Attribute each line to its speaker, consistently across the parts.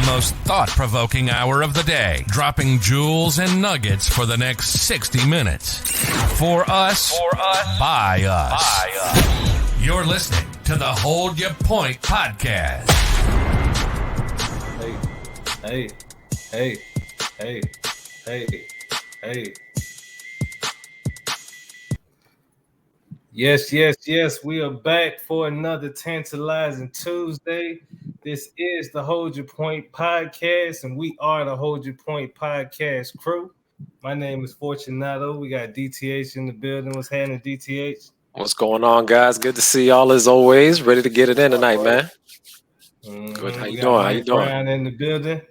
Speaker 1: the most thought-provoking hour of the day, dropping jewels and nuggets for the next 60 minutes. For us, by us. You're listening to the Hold Your Point podcast.
Speaker 2: Hey. Yes. We are back for another tantalizing Tuesday. This is the Hold Your Point podcast, and we are the Hold Your Point podcast crew. My name is Fortunato. We got DTH in the building. What's happening, DTH?
Speaker 3: What's going on, guys? Good to see y'all as always. Ready to get it in tonight, man. Good. How you doing? How you doing?
Speaker 2: Brian in the building.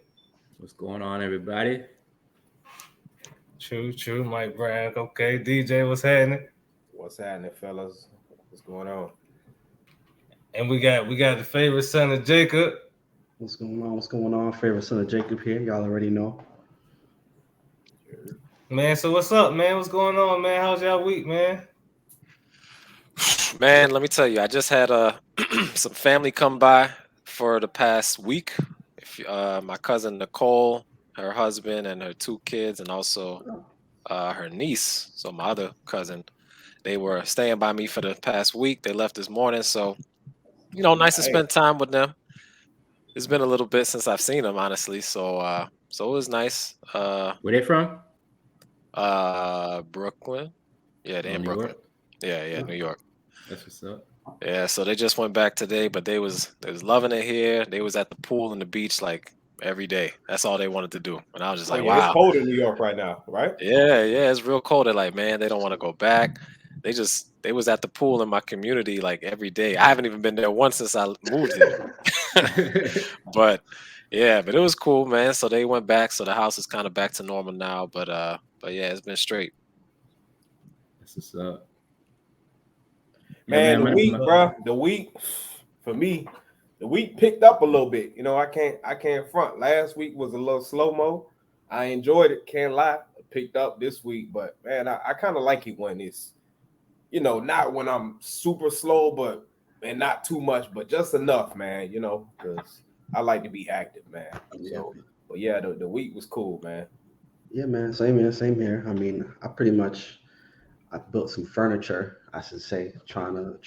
Speaker 4: What's going on, everybody?
Speaker 2: True. Mike Brown. Okay, DJ, what's happening?
Speaker 5: What's happening, fellas? What's going on?
Speaker 2: And we got the favorite son of Jacob.
Speaker 6: What's going on? Favorite son of Jacob here. Y'all already know.
Speaker 2: Man, so what's up, man? What's going on, man? How's y'all week, man?
Speaker 3: Man, let me tell you, I just had some family come by for the past week. My cousin Nicole, her husband, and her 2 kids, and also her niece, so my other cousin, they were staying by me for the past week. They left this morning, so nice to spend time with them. It's been a little bit since I've seen them, honestly. So it was nice.
Speaker 4: Where they from?
Speaker 3: Brooklyn. Yeah, they're in Brooklyn. Yeah, New York.
Speaker 4: That's what's up.
Speaker 3: Yeah, so they just went back today, but they was loving it here. They was at the pool and the beach like every day. That's all they wanted to do. And I was just like, wow.
Speaker 5: It's cold in New York right now, right?
Speaker 3: Yeah, it's real cold. They're like, man, they don't want to go back. They was at the pool in my community like every day. I haven't even been there once since I moved here. but it was cool, man. So they went back. So the house is kind of back to normal now. But yeah, it's been straight.
Speaker 4: That's what's up.
Speaker 5: Man, the week for me, the week picked up a little bit. I can't front. Last week was a little slow-mo. I enjoyed it, can't lie. It picked up this week, but man, I kind of like it when it's, not when I'm super slow, and not too much, but just enough, man, because I like to be active, man. So, but yeah, the week was cool, man.
Speaker 6: Yeah, man, same here. I mean, I built some furniture, I should say, trying to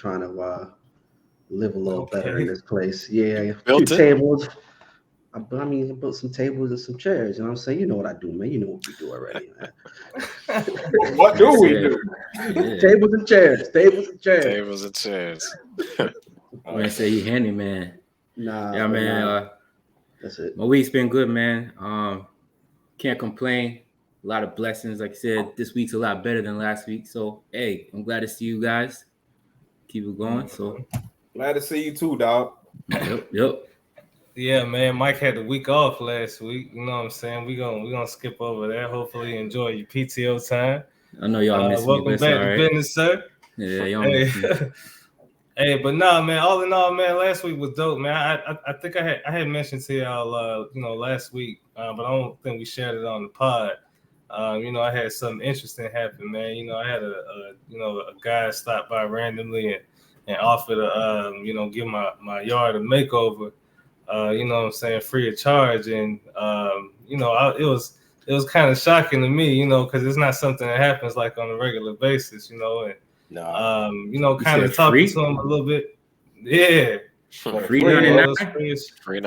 Speaker 6: live a little better in this place. Yeah, a few tables. I built some tables and some chairs. You know what I'm saying? You know what I do, man. You know what we do already, man.
Speaker 5: What do we do?
Speaker 6: Yeah. Tables and chairs.
Speaker 4: I'm gonna say you handy, man.
Speaker 6: Nah.
Speaker 4: Yeah, man.
Speaker 6: That's it.
Speaker 4: My week's been good, man. Can't complain. A lot of blessings. Like I said, this week's a lot better than last week. So, hey, I'm glad to see you guys. Keep it going. So
Speaker 5: glad to see you too, dog.
Speaker 4: Yep.
Speaker 2: Yeah, man. Mike had the week off last week. You know what I'm saying? We're gonna skip over that. Hopefully, you enjoy your PTO time.
Speaker 4: I know y'all miss me.
Speaker 2: Welcome back to business, sir.
Speaker 4: Yeah, y'all miss me.
Speaker 2: Hey, but nah, man. All in all, man, last week was dope, man. I think I had mentioned to y'all, last week, but I don't think we shared it on the pod. I had something interesting happen, man. I had a guy stop by randomly and offer to, give my yard a makeover, free of charge. And, it was kind of shocking to me, because it's not something that happens like on a regular basis, kind of talking to him a little bit. Yeah.
Speaker 4: Free 99.
Speaker 3: Free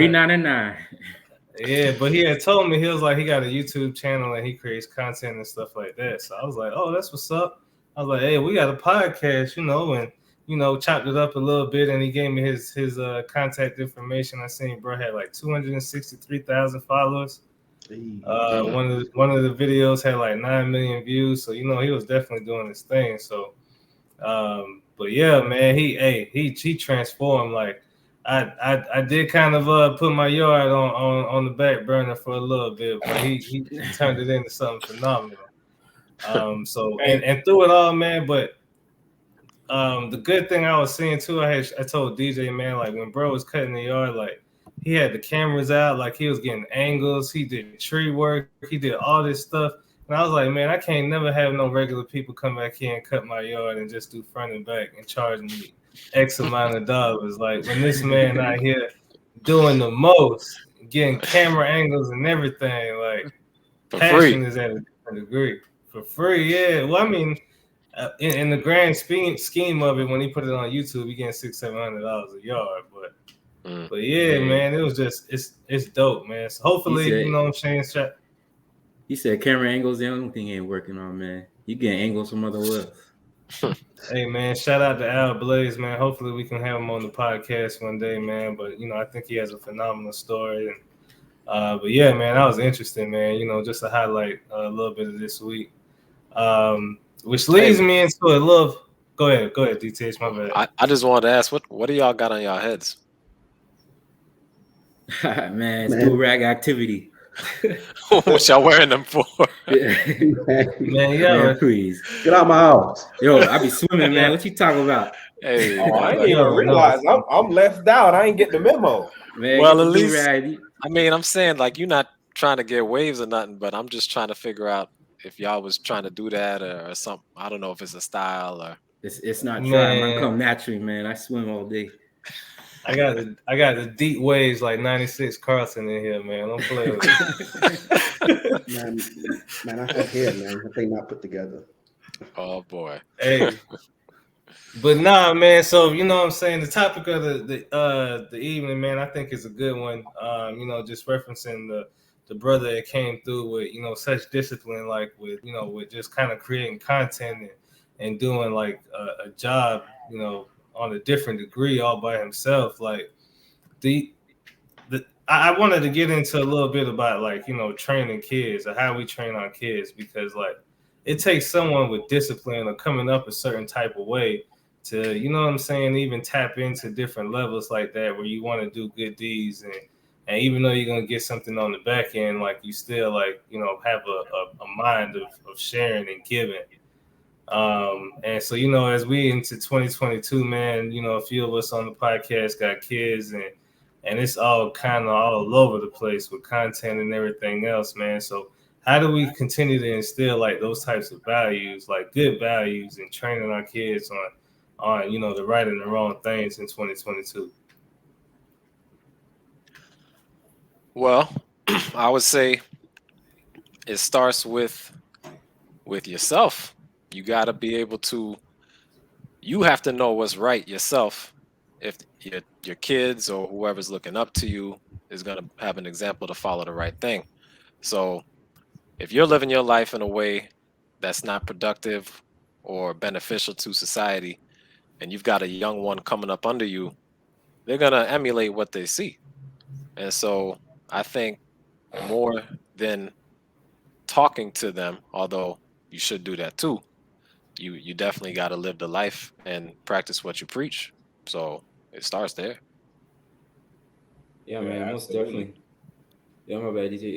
Speaker 4: 99.
Speaker 2: Yeah, but he had told me, he was like, he got a YouTube channel and he creates content and stuff like that. So I was like, oh, that's what's up. I was like, hey, we got a podcast, and chopped it up a little bit, and he gave me his contact information. I seen bro had like 263,000 followers. One of the videos had like 9 million views. So he was definitely doing his thing. So but yeah, man, he transformed. Like I did kind of put my yard on the back burner for a little bit, but he turned it into something phenomenal. So and through it all, man, but the good thing I was seeing too, I told DJ, man, like when bro was cutting the yard, like he had the cameras out, like he was getting angles, he did tree work, he did all this stuff. And I was like, man, I can't never have no regular people come back here and cut my yard and just do front and back and charge me X amount of dollars. Like when this man out here doing the most, getting camera angles and everything. Like
Speaker 3: For
Speaker 2: passion
Speaker 3: free.
Speaker 2: is at a different degree. For free, yeah. Well, I mean, in the grand scheme of it, when he put it on YouTube, he getting $600-700 a yard. But yeah, man, it was just it's dope, man. So hopefully, you know what I'm saying.
Speaker 4: He said camera angles, the only thing ain't working on, man. You getting angles from other wells.
Speaker 2: Hey man, shout out to Al Blaze, man. Hopefully we can have him on the podcast one day, man. But you know, I think he has a phenomenal story. And but yeah, man, that was interesting, man. You know, just to highlight a little bit of this week. Which leads me into a little. Go ahead, DTH, my bad.
Speaker 3: I just wanted to ask, what do y'all got on y'all heads?
Speaker 4: Man, it's do rag activity.
Speaker 3: What y'all wearing them for?
Speaker 4: Man, please
Speaker 6: get out my house.
Speaker 4: Yo, I be swimming, man. What you talking about?
Speaker 3: Hey,
Speaker 5: I didn't even realize I'm left out. I ain't get the memo.
Speaker 4: Man,
Speaker 3: well, at least I mean, I'm saying like you're not trying to get waves or nothing, but I'm just trying to figure out if y'all was trying to do that or something. I don't know if it's a style or
Speaker 4: it's not trying. Man, come naturally, man. I swim all day.
Speaker 2: I got the deep waves like 96 Carlson in here, man. Don't play with it.
Speaker 6: man, I have hair, man. If they not put together.
Speaker 3: Oh boy.
Speaker 2: Hey. But nah, man. So you know what I'm saying. The topic of the evening, man, I think is a good one. You know, just referencing the brother that came through with such discipline, like with just kind of creating content and doing like a job, on a different degree all by himself. Like I wanted to get into a little bit about like training kids or how we train our kids, because like it takes someone with discipline or coming up a certain type of way to, you know what I'm saying, even tap into different levels like that where you want to do good deeds and even though you're gonna get something on the back end, like you still like have a mind of sharing and giving. And so as we into 2022, man, a few of us on the podcast got kids and it's all kind of all over the place with content and everything else, man. So how do we continue to instill like those types of values, like good values, and training our kids on the right and the wrong things in 2022?
Speaker 3: Well, I would say it starts with yourself. You got to be able to. You have to know what's right yourself. If your kids or whoever's looking up to you is going to have an example to follow the right thing. So if you're living your life in a way that's not productive or beneficial to society, and you've got a young one coming up under you, they're going to emulate what they see. And so I think more than talking to them, although you should do that too, you definitely got to live the life and practice what you preach. So it starts there.
Speaker 4: Yeah, man, most definitely. Yeah, my bad, DJ.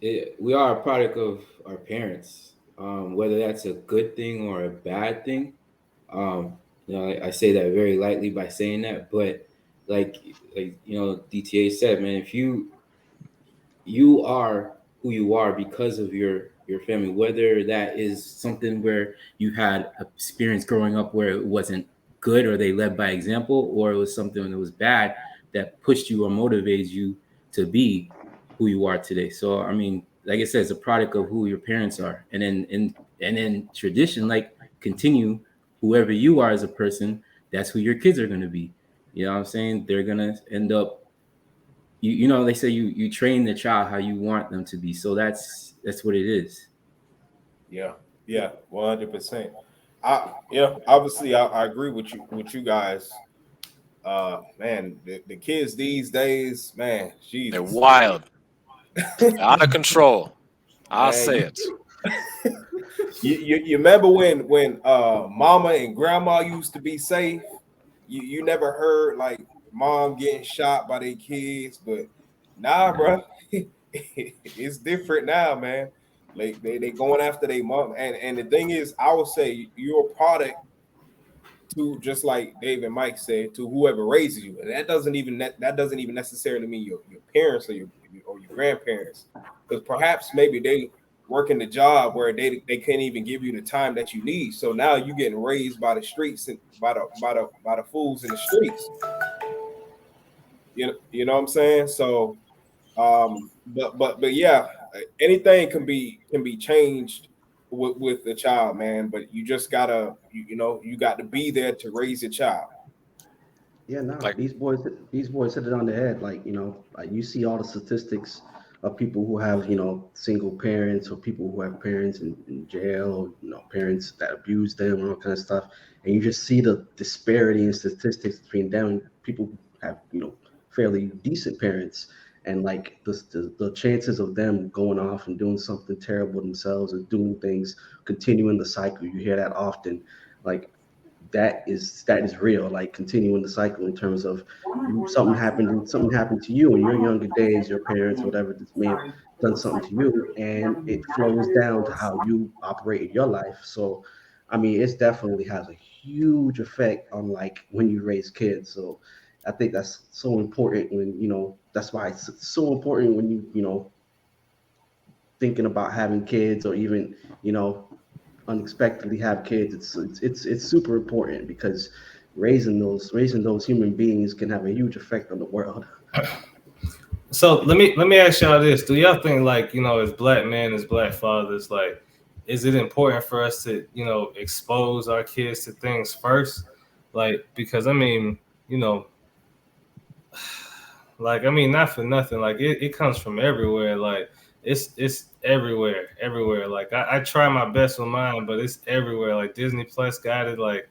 Speaker 4: Yeah, we are a product of our parents, whether that's a good thing or a bad thing. I say that very lightly by saying that, but like DTA said, man, if you are who you are because of your family, whether that is something where you had experience growing up where it wasn't good or they led by example, or it was something that was bad that pushed you or motivated you to be who you are today. So I mean, like I said, it's a product of who your parents are, and then tradition, like continue whoever you are as a person, that's who your kids are going to be. You know what I'm saying? They're going to end up, you know, they say you train the child how you want them to be. So that's what it is.
Speaker 5: Yeah, 100%. Obviously I agree with you guys. Man, the kids these days, man, Jesus.
Speaker 3: They're wild. Out of control. I'll say it.
Speaker 5: You remember when mama and grandma used to be safe? You never heard like mom getting shot by their kids, but nah, bro, it's different now, man. Like they going after their mom, and the thing is, I would say you're a product to, just like Dave and Mike said, to whoever raises you, and that doesn't even necessarily mean your parents or your grandparents, because perhaps maybe they working the job where they can't even give you the time that you need. So now you getting raised by the streets and by the fools in the streets. You know what I'm saying? So, but yeah, anything can be changed with the child, man. But you just gotta, you got to be there to raise your child.
Speaker 6: Yeah, no,
Speaker 3: Like,
Speaker 6: these boys hit it on the head. Like, like you see all the statistics of people who have, single parents or people who have parents in jail, or, parents that abuse them and all kind of stuff. And you just see the disparity in statistics between them and people who have, fairly decent parents. And like the chances of them going off and doing something terrible themselves and doing things, continuing the cycle, you hear that often. Like that is real, like continuing the cycle in terms of something happened to you in your younger days, your parents or whatever this may have done something to you, and it flows down to how you operate in your life. So I mean, it definitely has a huge effect on like when you raise kids. So I think that's so important when that's why it's so important when you thinking about having kids, or even you know unexpectedly have kids. It's super important because raising those human beings can have a huge effect on the world.
Speaker 2: So let me ask y'all this: do y'all think, like, as black men, as black fathers, like, is it important for us to expose our kids to things first? Like, because I mean, you know, like, I mean, not for nothing, like it comes from everywhere. Like, it's everywhere. Like, I try my best with mine, but it's everywhere. Like, Disney Plus got it, like,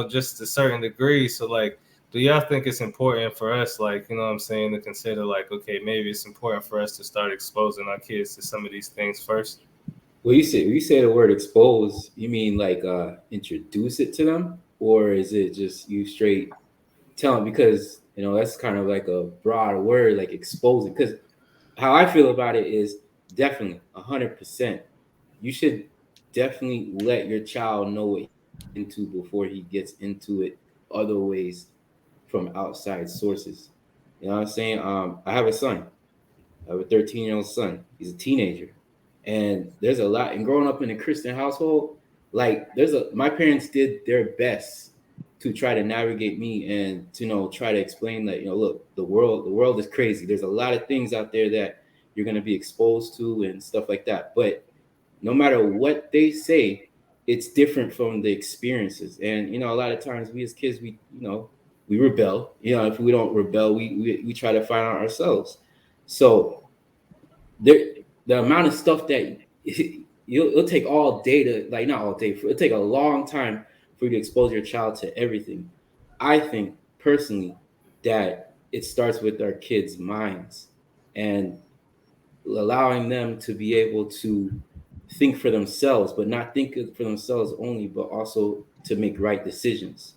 Speaker 2: just a certain degree. So like, do y'all think it's important for us, like, what I'm saying, to consider, like, okay, maybe it's important for us to start exposing our kids to some of these things first?
Speaker 4: Well, you say the word expose, you mean like introduce it to them, or is it just you straight tell them? Because that's kind of like a broad word, like exposing. Because how I feel about it is definitely 100%. You should definitely let your child know what he's into before he gets into it other ways from outside sources. You know what I'm saying? I have a son. I have a 13-year-old son. He's a teenager. And there's a lot, and growing up in a Christian household, like my parents did their best to try to navigate me and to try to explain that, look, the world is crazy. There's a lot of things out there that you're going to be exposed to and stuff like that. But no matter what they say, it's different from the experiences. And a lot of times we as kids, we rebel. If we don't rebel, we try to find out ourselves. So the amount of stuff that it'll take all day to, like, not all day, it'll take a long time for you to expose your child to everything. I think personally that it starts with our kids' minds and allowing them to be able to think for themselves, but not think for themselves only, but also to make right decisions.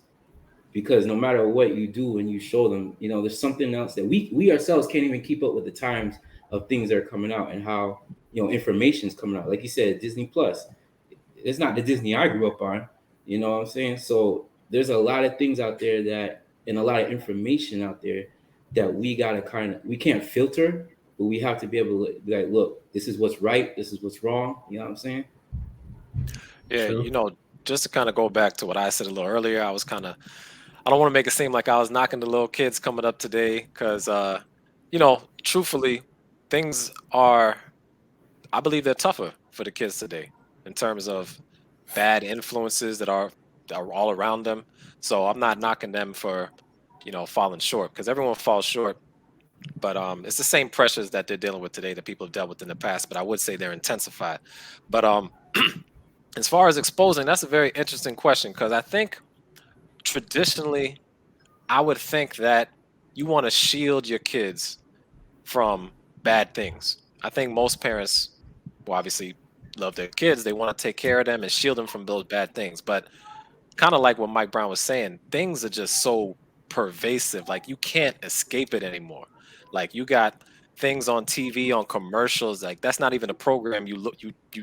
Speaker 4: Because no matter what you do and you show them, there's something else that we ourselves can't even keep up with the times of things that are coming out and how information is coming out. Like you said, Disney Plus, it's not the Disney I grew up on. You know what I'm saying? So there's a lot of things out there and a lot of information out there that we gotta we can't filter, but we have to be able to be like, look, this is what's right, this is what's wrong. You know what I'm saying?
Speaker 3: yeah,
Speaker 2: True.
Speaker 3: just to kind of go back to what I said a little earlier, I don't want to make it seem like I was knocking the little kids coming up today, because truthfully, things are, I believe they're tougher for the kids today in terms of bad influences that are all around them. So I'm not knocking them for, falling short, because everyone falls short. But it's the same pressures that they're dealing with today that people have dealt with in the past. But I would say they're intensified. But as far as exposing, that's a very interesting question, because I think traditionally, I would think that you want to shield your kids from bad things. I think most parents, well, obviously love their kids. They want to take care of them and shield them from those bad things. But kind of like what Mike Brown was saying, things are just so pervasive. Like, you can't escape it anymore. Like, you got things on TV, on commercials. Like, that's not even a program you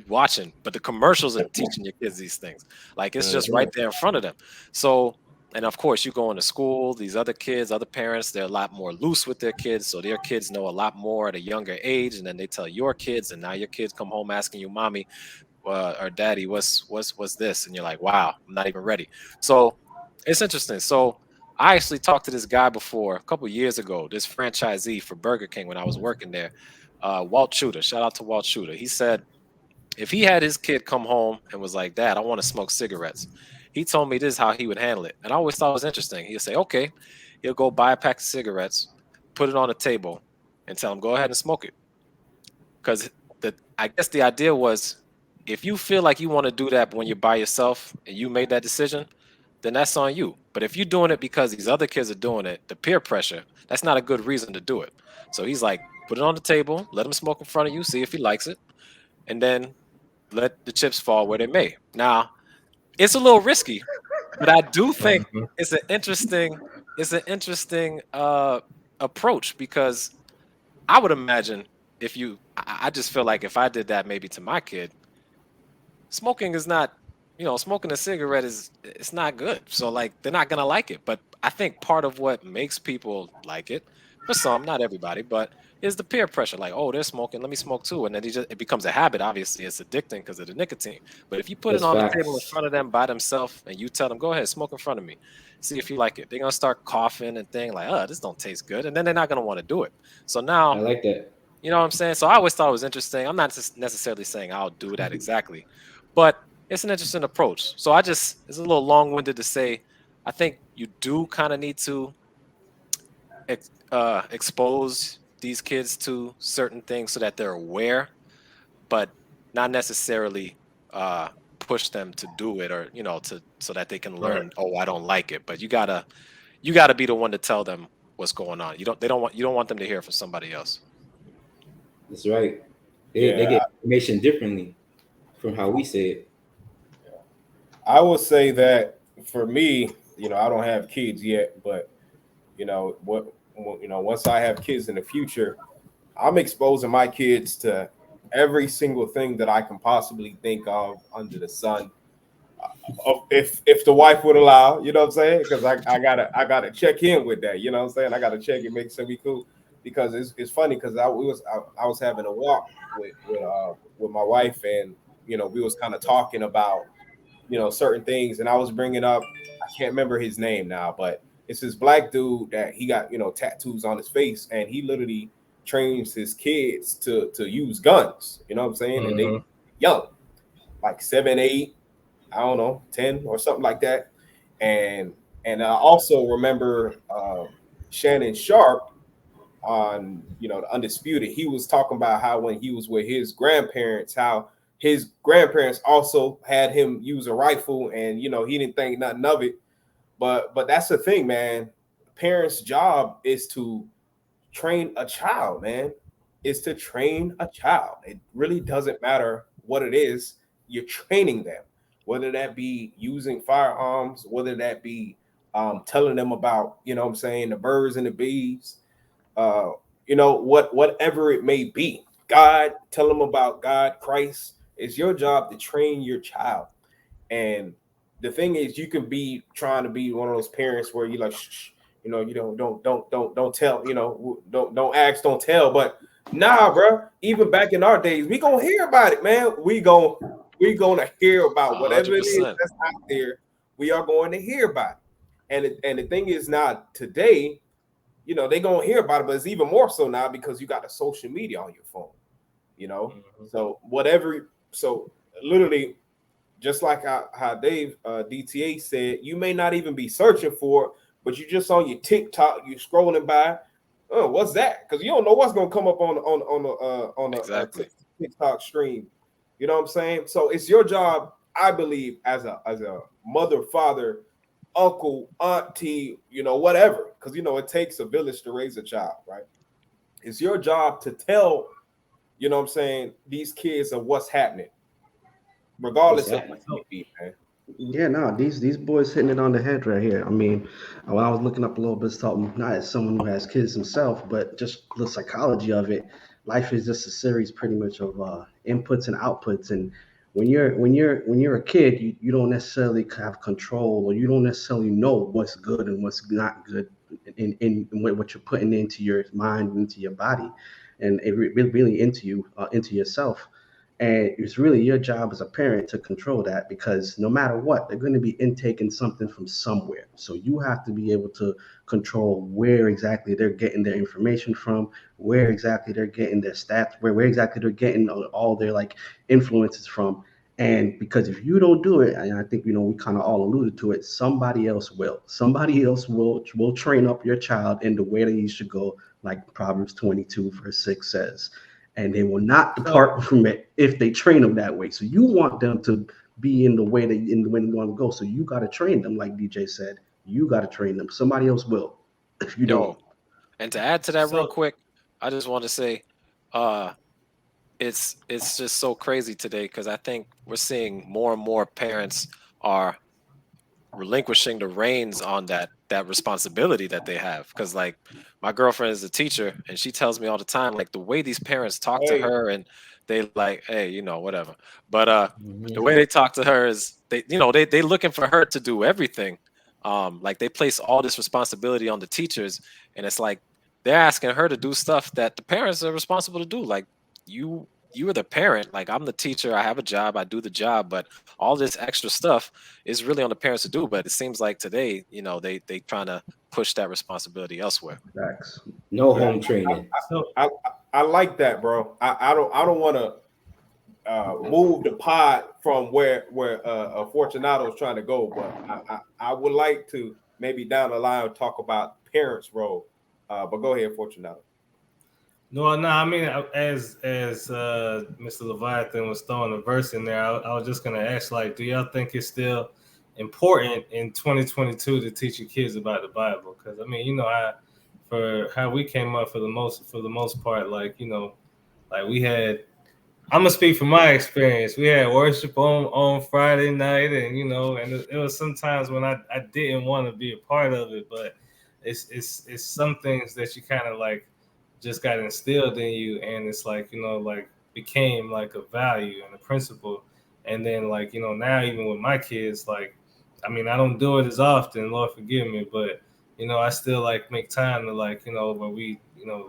Speaker 3: watching, but the commercials are teaching your kids these things. Like, it's just right there in front of them. So, and of course, you go into school, these other kids, other parents, they're a lot more loose with their kids. So their kids know a lot more at a younger age. And then they tell your kids, and now your kids come home asking you, mommy, or daddy, what's this? And you're like, wow, I'm not even ready. So it's interesting. So I actually talked to this guy before a couple years ago, this franchisee for Burger King when I was working there, Walt Shooter. Shout out to Walt Shooter. He said if he had his kid come home and was like, Dad, I want to smoke cigarettes, he told me this is how he would handle it. And I always thought it was interesting. He'll say, okay, he'll go buy a pack of cigarettes, put it on the table, and tell him, go ahead and smoke it. Because I guess the idea was if you feel like you want to do that when you're by yourself and you made that decision, then that's on you. But if you're doing it because these other kids are doing it, the peer pressure, that's not a good reason to do it. So he's like, put it on the table, let him smoke in front of you, see if he likes it, and then let the chips fall where they may. Now, it's a little risky, but I do think it's an interesting approach, because I would imagine I just feel like if I did that maybe to my kid, smoking is not, smoking a cigarette it's not good. So like they're not gonna like it. But I think part of what makes people like it, for some, not everybody, but is the peer pressure. Like, oh, they're smoking, let me smoke too. And then it becomes a habit. Obviously, it's addicting because of the nicotine. But if you put it on the table in front of them by themselves and you tell them, go ahead, smoke in front of me, see if you like it, they're gonna start coughing and thinking like, oh, this don't taste good, and then they're not gonna want to do it. So now
Speaker 4: I like that.
Speaker 3: You know what I'm saying? So I always thought it was interesting. I'm not just necessarily saying I'll do that exactly, but it's an interesting approach. So it's a little long-winded to say, I think you do kind of need to expose these kids to certain things so that they're aware, but not necessarily push them to do it, or so that they can learn. Right. Oh, I don't like it. But you gotta be the one to tell them what's going on. You don't want them to hear from somebody else.
Speaker 4: That's right. They get information differently from how we say it.
Speaker 5: I would say that for me, I don't have kids yet, but once I have kids in the future, I'm exposing my kids to every single thing that I can possibly think of under the sun. If the wife would allow, you know what I'm saying? Because I gotta check in with that, you know what I'm saying? I gotta check and make sure we cool. Because it's funny because I was having a walk with my wife, and we was kind of talking about certain things, and I was bringing up, I can't remember his name now, but it's this black dude that he got tattoos on his face, and he literally trains his kids to use guns. You know what I'm saying? And they young, like 7, 8, I don't know, 10 or something like that. And I also remember Shannon Sharp on the Undisputed. He was talking about how when he was with his grandparents, how his grandparents also had him use a rifle, and he didn't think nothing of it. But that's the thing, man. Parents' job is to train a child, man. Is to train a child. It really doesn't matter what it is. You're training them, whether that be using firearms, whether that be telling them about the birds and the bees. Whatever it may be, God, tell them about God, Christ. It's your job to train your child. And the thing is, you can be trying to be one of those parents where you like, shh, don't tell, don't ask, don't tell. But nah, bro, even back in our days, we gonna hear about it, man. We gonna hear about whatever 100%. It is that's out there. We are going to hear about it. And the thing is, now today, they gonna hear about it, but it's even more so now because you got the social media on your phone, So whatever, so literally, just like how Dave DTA said, you may not even be searching for it, but you just on your TikTok, you scrolling by. Oh, what's that? Because you don't know what's gonna come up on the TikTok stream. You know what I'm saying? So it's your job, I believe, as a mother, father, uncle, auntie, whatever, because it takes a village to raise a child, right? It's your job to tell, these kids of what's happening, regardless of what it be, man.
Speaker 6: Yeah, no, these boys hitting it on the head right here. I mean, when I was looking up a little bit, something not as someone who has kids himself, but just the psychology of it. Life is just a series, pretty much, of inputs and outputs. And when you're a kid, you don't necessarily have control, or you don't necessarily know what's good and what's not good in what you're putting into your mind, into your body, and it really into you, into yourself. And it's really your job as a parent to control that, because no matter what, they're going to be intaking something from somewhere. So you have to be able to control where exactly they're getting their information from, where exactly they're getting their stats, where exactly they're getting all their like influences from. And because if you don't do it, and I think we kind of all alluded to it, somebody else will. Somebody else will train up your child in the way that you should go, like Proverbs 22 verse 6 says, and they will not depart from it if they train them that way. So you want them to be in the way they want to go. So you got to train them, like DJ said. You got to train them. Somebody else will if you don't.
Speaker 3: And to add to that real
Speaker 2: So
Speaker 3: quick, I just want to say, it's just so crazy today because I think we're seeing more and more parents are relinquishing the reins on that responsibility that they have. Because like my girlfriend is a teacher and she tells me all the time, like the way these parents talk to her and they like, hey, whatever. But the way they talk to her is they looking for her to do everything. Like they place all this responsibility on the teachers, and it's like they're asking her to do stuff that the parents are responsible to do. Like you are the parent. Like I'm the teacher, I have a job, I do the job, but all this extra stuff is really on the parents to do. But it seems like today, they trying to push that responsibility elsewhere.
Speaker 6: Facts.
Speaker 4: No home training.
Speaker 5: I like that, bro. I don't want to move the pod from where Fortunato is trying to go, but I would like to maybe down the line talk about parents' role. But go ahead, Fortunato.
Speaker 2: No, I mean, as Mr. Leviathan was throwing a verse in there, I was just gonna ask, like, do y'all think it's still important in 2022 to teach your kids about the Bible? Because I mean, for how we came up for the most part, like like we had. I'm gonna speak from my experience. We had worship on Friday night, and and it was sometimes when I didn't want to be a part of it, but it's some things that you kind of like just got instilled in you, and it's like like became like a value and a principle. And then like now even with my kids, like I mean I don't do it as often, Lord forgive me, but I still like make time to like where we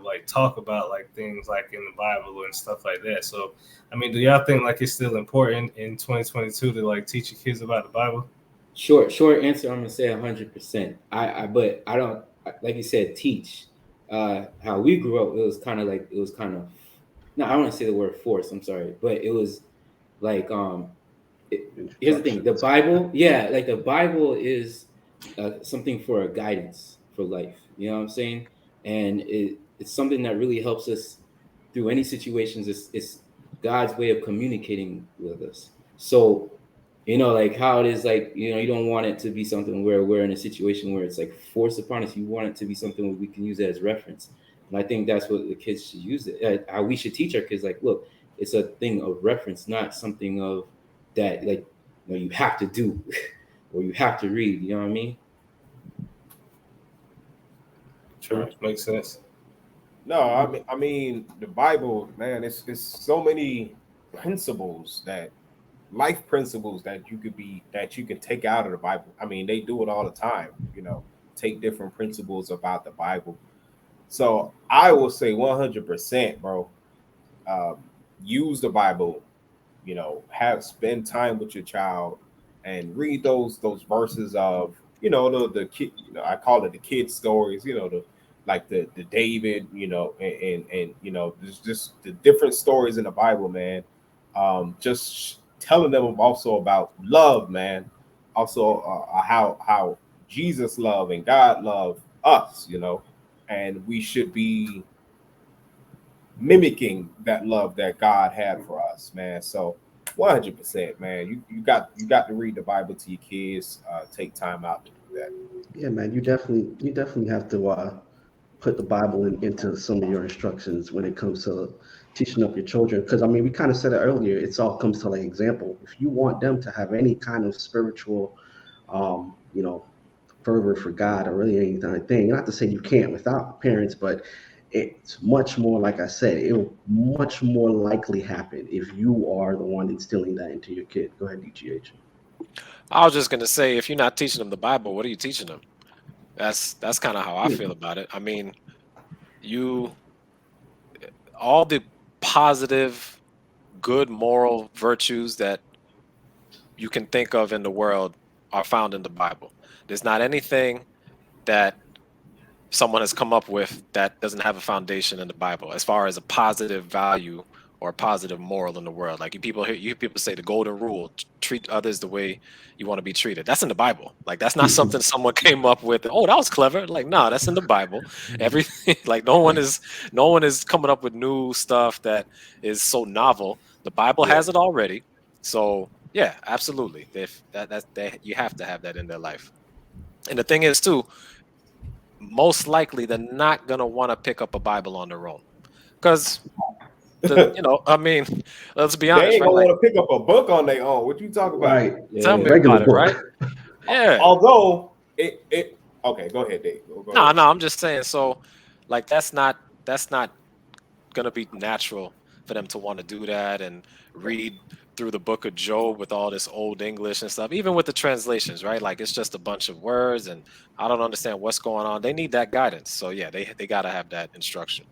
Speaker 2: like talk about like things like in the Bible and stuff like that. So I mean, do y'all think like it's still important in 2022 to like teach your kids about the Bible?
Speaker 4: Short answer, I'm gonna say 100%. But I don't, like you said, teach. How we grew up, it was kind of no, I don't want to say the word force, I'm sorry, but it was like here's the thing, the Bible, yeah, like the Bible is something for a guidance for life, you know what I'm saying? And it's something that really helps us through any situations. It's God's way of communicating with us. So like how it is, like you don't want it to be something where we're in a situation where it's like forced upon us. You want it to be something where we can use it as reference. And I think that's what the kids should use it. How we should teach our kids, like, look, it's a thing of reference, not something of that like you have to do or you have to read. You know what I mean?
Speaker 2: Sure, makes sense.
Speaker 5: No, I mean the Bible, man. It's so many principles, that life principles that you can take out of the Bible. I mean, they do it all the time. Take different principles about the Bible. So I will say 100%, bro. Use the Bible. Spend time with your child and read those verses of the kid. I call it the kid stories. The David. And there's just the different stories in the Bible, man. Just telling them also about love, man. Also, how Jesus loved and God loved us, and we should be mimicking that love that God had for us, man. So 100%, man. You got to read the Bible to your kids. Take time out to do that.
Speaker 6: Yeah, man. You definitely have to put the Bible into some of your instructions when it comes to teaching up your children. Because I mean, we kind of said it earlier. It's all comes to like example. If you want them to have any kind of spiritual, fervor for God or really any kind of thing, not to say you can't without parents, but it's much more, like I said, it will much more likely happen if you are the one instilling that into your kid. Go ahead, DGH.
Speaker 3: I was just gonna say, if you're not teaching them the Bible, what are you teaching them? That's kind of how I feel about it. I mean, all the positive good moral virtues that you can think of in the world are found in the Bible. There's not anything that someone has come up with that doesn't have a foundation in the Bible as far as a positive value or a positive moral in the world. Like you hear people say the golden rule, treat others the way you want to be treated. That's in the Bible. Like that's not something someone came up with. Oh, that was clever. Like, no, that's in the Bible. Everything like no one is coming up with new stuff that is so novel. The Bible has it already. So yeah, absolutely. If that's you have to have that in their life. And the thing is too, most likely they're not gonna want to pick up a Bible on their own, because I mean, let's be
Speaker 5: They
Speaker 3: honest,
Speaker 5: ain't
Speaker 3: right?
Speaker 5: gonna
Speaker 3: Like,
Speaker 5: want to pick up a book on their own. What you talk about?
Speaker 6: Right.
Speaker 3: tell me
Speaker 6: Regular
Speaker 3: about it,
Speaker 6: book.
Speaker 3: right? Yeah.
Speaker 5: Although it okay, go ahead, Dave. Go
Speaker 3: No,
Speaker 5: ahead.
Speaker 3: no, I'm just saying. So, like, that's not gonna be natural for them to want to do that and read through the book of Job with all this old English and stuff, even with the translations, right? Like it's just a bunch of words and I don't understand what's going on. They need that guidance. So yeah, they gotta have that instruction.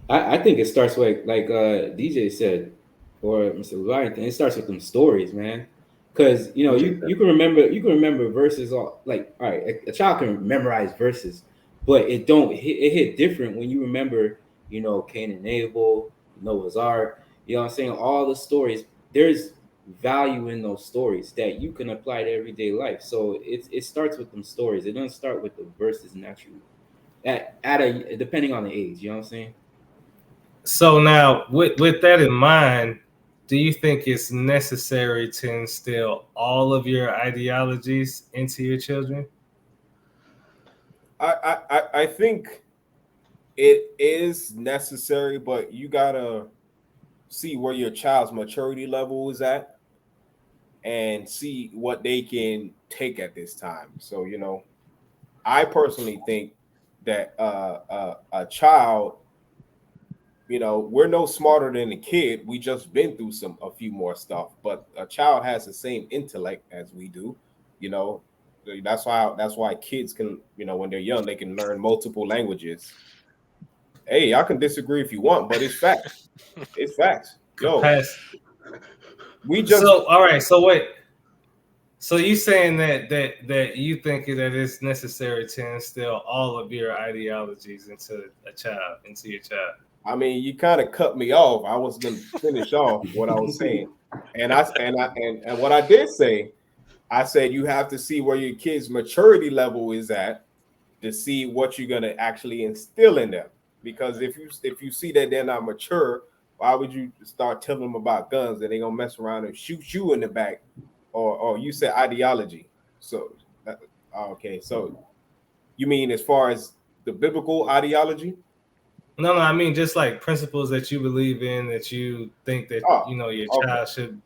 Speaker 4: I think it starts with like DJ said, or Mr. Leviathan. It starts with them stories, man. Because you can remember verses all like all right, a child can memorize verses, but it hit different when you remember Cain and Abel, Noah's Ark. You know what I'm saying? All the stories. There's value in those stories that you can apply to everyday life. So it starts with them stories. It doesn't start with the verses naturally. Depending on the age, you know what I'm saying?
Speaker 2: So now, with that in mind, do you think it's necessary to instill all of your ideologies into your children?
Speaker 5: I think it is necessary, but you gotta see where your child's maturity level is at and see what they can take at this time. So I personally think that a child, we're no smarter than a kid. We just been through a few more stuff, but a child has the same intellect as we do. You know, that's why kids can, when they're young, they can learn multiple languages. Hey, I can disagree if you want, but it's facts. It's facts. Yo,
Speaker 2: Capacity.
Speaker 5: we just
Speaker 2: So all right. So wait. So you saying that you think that it's necessary to instill all of your ideologies into your child?
Speaker 5: I mean, you kind of cut me off. I was gonna finish off what I was saying, and what I did say, I said you have to see where your kid's maturity level is at to see what you're gonna actually instill in them. Because if you see that they're not mature, why would you start telling them about guns that they're gonna mess around and shoot you in the back? Or you said ideology. So okay, so you mean as far as the biblical ideology?
Speaker 2: No, I mean just like principles that you believe in that you think that your child should.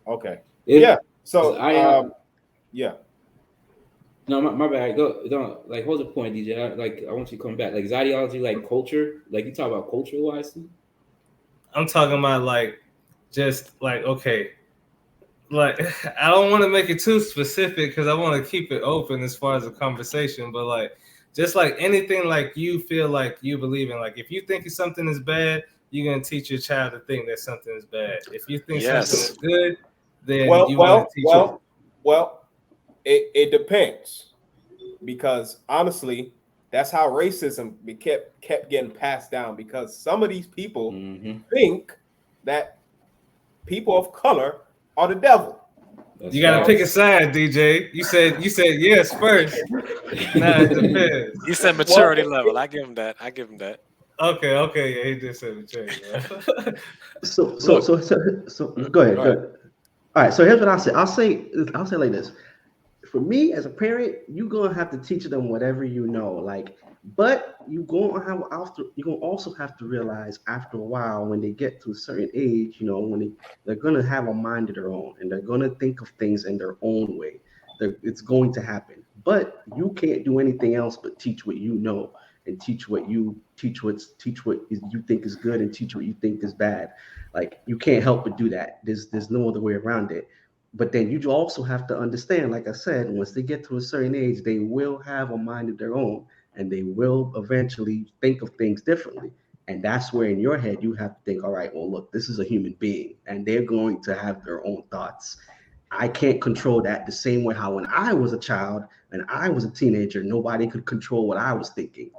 Speaker 5: Okay. Yeah. So yeah.
Speaker 4: No, my bad. Don't like hold the point, DJ. I want you to come back. Like is ideology like culture? Like you talk about culture wise?
Speaker 2: I'm talking about like just like okay. Like I don't want to make it too specific because I want to keep it open as far as a conversation, but like just like anything like you feel like you believe in. Like if you think something is bad, you're gonna teach your child to think that something is bad. If you think something is good, then you want to teach
Speaker 5: Well, it depends. Because honestly, that's how racism kept getting passed down, because some of these people think that people of color are the devil.
Speaker 2: You gotta pick a side, DJ. You said yes first. Nah, it depends.
Speaker 3: He said maturity level. I give him that.
Speaker 2: Okay, yeah, he did say maturity level.
Speaker 6: So go ahead. All right, so here's what I'll say. I'll say like this. For me as a parent, you're gonna have to teach them whatever you know. Like, but you're gonna also have to realize after a while when they get to a certain age, when they're gonna have a mind of their own and they're gonna think of things in their own way. It's going to happen. But you can't do anything else but teach what you know and teach what you think is good and teach what you think is bad. Like you can't help but do that. There's no other way around it. But then you also have to understand, like I said, once they get to a certain age, they will have a mind of their own and they will eventually think of things differently. And that's where in your head you have to think, all right, well, look, this is a human being and they're going to have their own thoughts. I can't control that the same way how when I was a child and I was a teenager, nobody could control what I was thinking.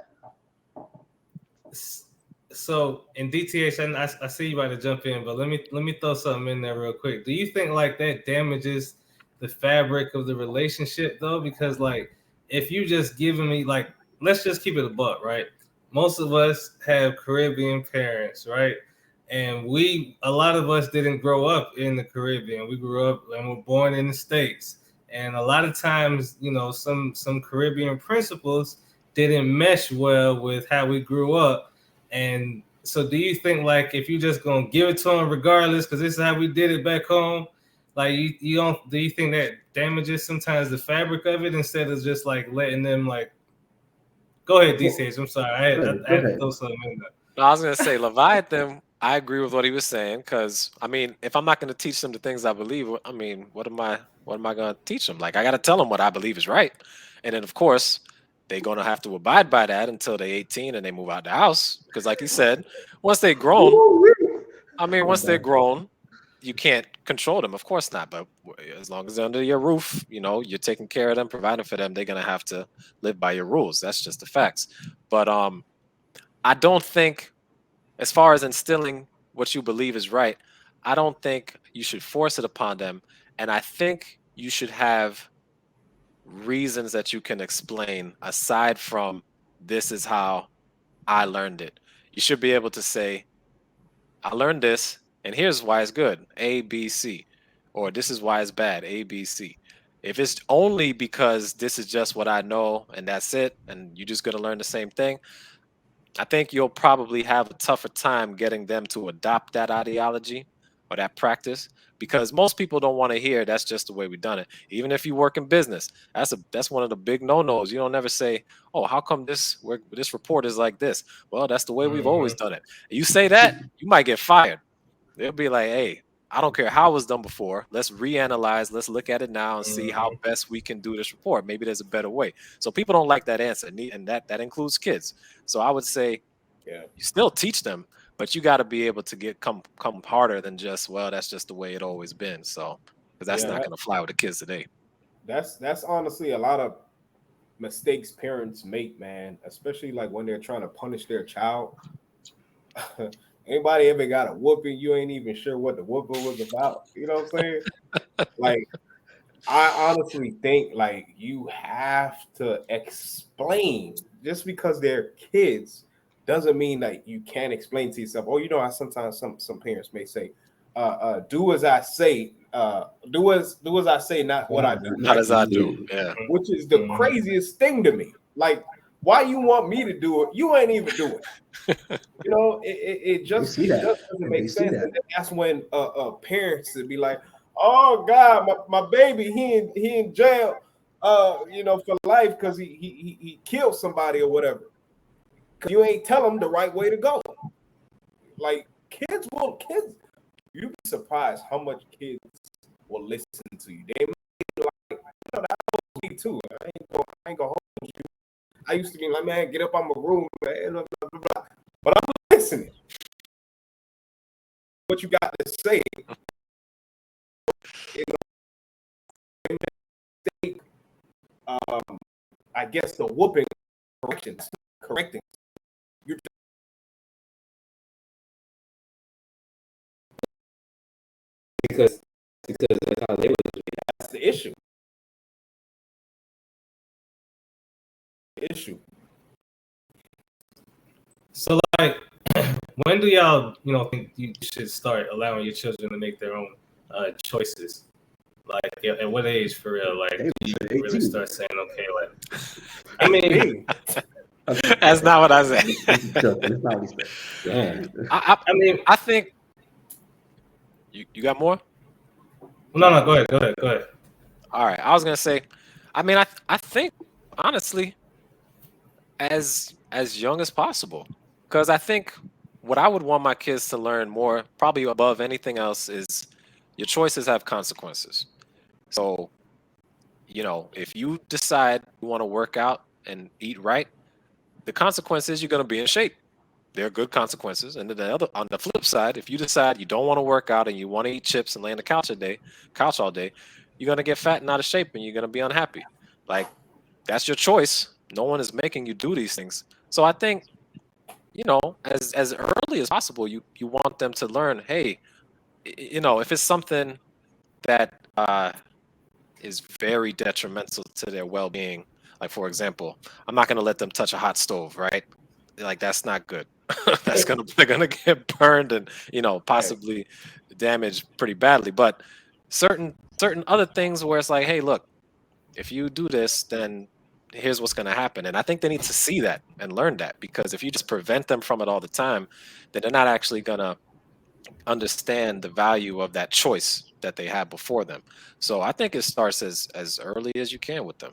Speaker 2: So in DTH, and I see you about to jump in, but let me throw something in there real quick. Do you think like that damages the fabric of the relationship though? Because like if you just giving me like, let's just keep it a buck, right? Most of us have Caribbean parents, right? And a lot of us didn't grow up in the Caribbean. We grew up and were born in the States. And a lot of times, you know, some Caribbean principles didn't mesh well with how we grew up. And so do you think like if you just gonna give it to them regardless, because this is how we did it back home, like you don't, do you think that damages sometimes the fabric of it instead of just like letting them like go ahead, DCH, I'm sorry. I had to throw something in there.
Speaker 3: No, I was gonna say Leviathan, I agree with what he was saying, because I mean, if I'm not gonna teach them the things I believe, I mean, what am I gonna teach them? Like I gotta tell them what I believe is right. And then of course they're gonna have to abide by that until they're 18 and they move out the house. Because like he said, once they're grown, once they're grown, you can't control them, of course not. But as long as they're under your roof, you know, you're taking care of them, providing for them, they're gonna have to live by your rules. That's just the facts. But I don't think, as far as instilling what you believe is right, I don't think you should force it upon them. And I think you should have reasons that you can explain aside from this is how I learned it. You should be able to say, I learned this, and here's why it's good, A, B, C. Or this is why it's bad, A, B, C. If it's only because this is just what I know and that's it, and you're just going to learn the same thing, I think you'll probably have a tougher time getting them to adopt that ideology or that practice, because most people don't want to hear that's just the way we've done it. Even if you work in business, that's one of the big no-nos. You don't never say, "Oh, how come this report is like this?" Well, that's the way we've always done it. You say that, you might get fired. They'll be like, "Hey, I don't care how it was done before. Let's reanalyze. Let's look at it now and see how best we can do this report. Maybe there's a better way." So people don't like that answer, and that includes kids. So I would say, you still teach them, but you got to be able to come harder than just, well, that's just the way it always been. So because that's not going to fly with the kids today.
Speaker 5: That's honestly a lot of mistakes parents make, man. Especially like when they're trying to punish their child. Anybody ever got a whooping? You ain't even sure what the whooping was about. You know what I'm saying? Like, I honestly think like you have to explain. Just because they're kids doesn't mean that you can't explain to yourself. Oh, you know, sometimes some parents may say, "Do as I say." Do as I say, not what I do.
Speaker 3: Not as I do. Yeah.
Speaker 5: Which is the craziest thing to me. Like, why you want me to do it? You ain't even doing it. You know, it just doesn't make sense. And that's when parents would be like, "Oh God, my baby, he in jail, you know, for life because he killed somebody or whatever." You ain't tell them the right way to go. Like kids, you'd be surprised how much kids will listen to you. They may be like, you know, that was me too. I ain't gonna hold you. I used to be like, man, get up on my room, man, blah, blah, blah. But I'm listening. What you got to say? You know, I guess the whooping correcting. Because that's how they would. That's the issue.
Speaker 2: So like, when do y'all, you know, think you should start allowing your children to make their own choices? Like, at what age, for real? Like, do you really start saying, okay, like, I mean,
Speaker 3: that's not what I said. I mean, I think you got more.
Speaker 2: No, go ahead.
Speaker 3: All right, I was gonna say, I mean, I think honestly, as young as possible, because I think what I would want my kids to learn more, probably above anything else, is your choices have consequences. So, you know, if you decide you want to work out and eat right, the consequence is you're going to be in shape. there are good consequences. And then on the flip side, if you decide you don't want to work out and you want to eat chips and lay on the couch all day, you're gonna get fat and out of shape, and you're gonna be unhappy. Like, that's your choice. No one is making you do these things. So I think, as early as possible, you want them to learn. Hey, if it's something that is very detrimental to their well-being, like, for example, I'm not going to let them touch a hot stove, right? Like, that's not good. They're gonna get burned and possibly damaged pretty badly. But certain other things where it's like, hey, look, if you do this, then here's what's going to happen. And I think they need to see that and learn that, because if you just prevent them from it all the time, then they're not actually going to understand the value of that choice that they had before them. So I think it starts as early as you can with them.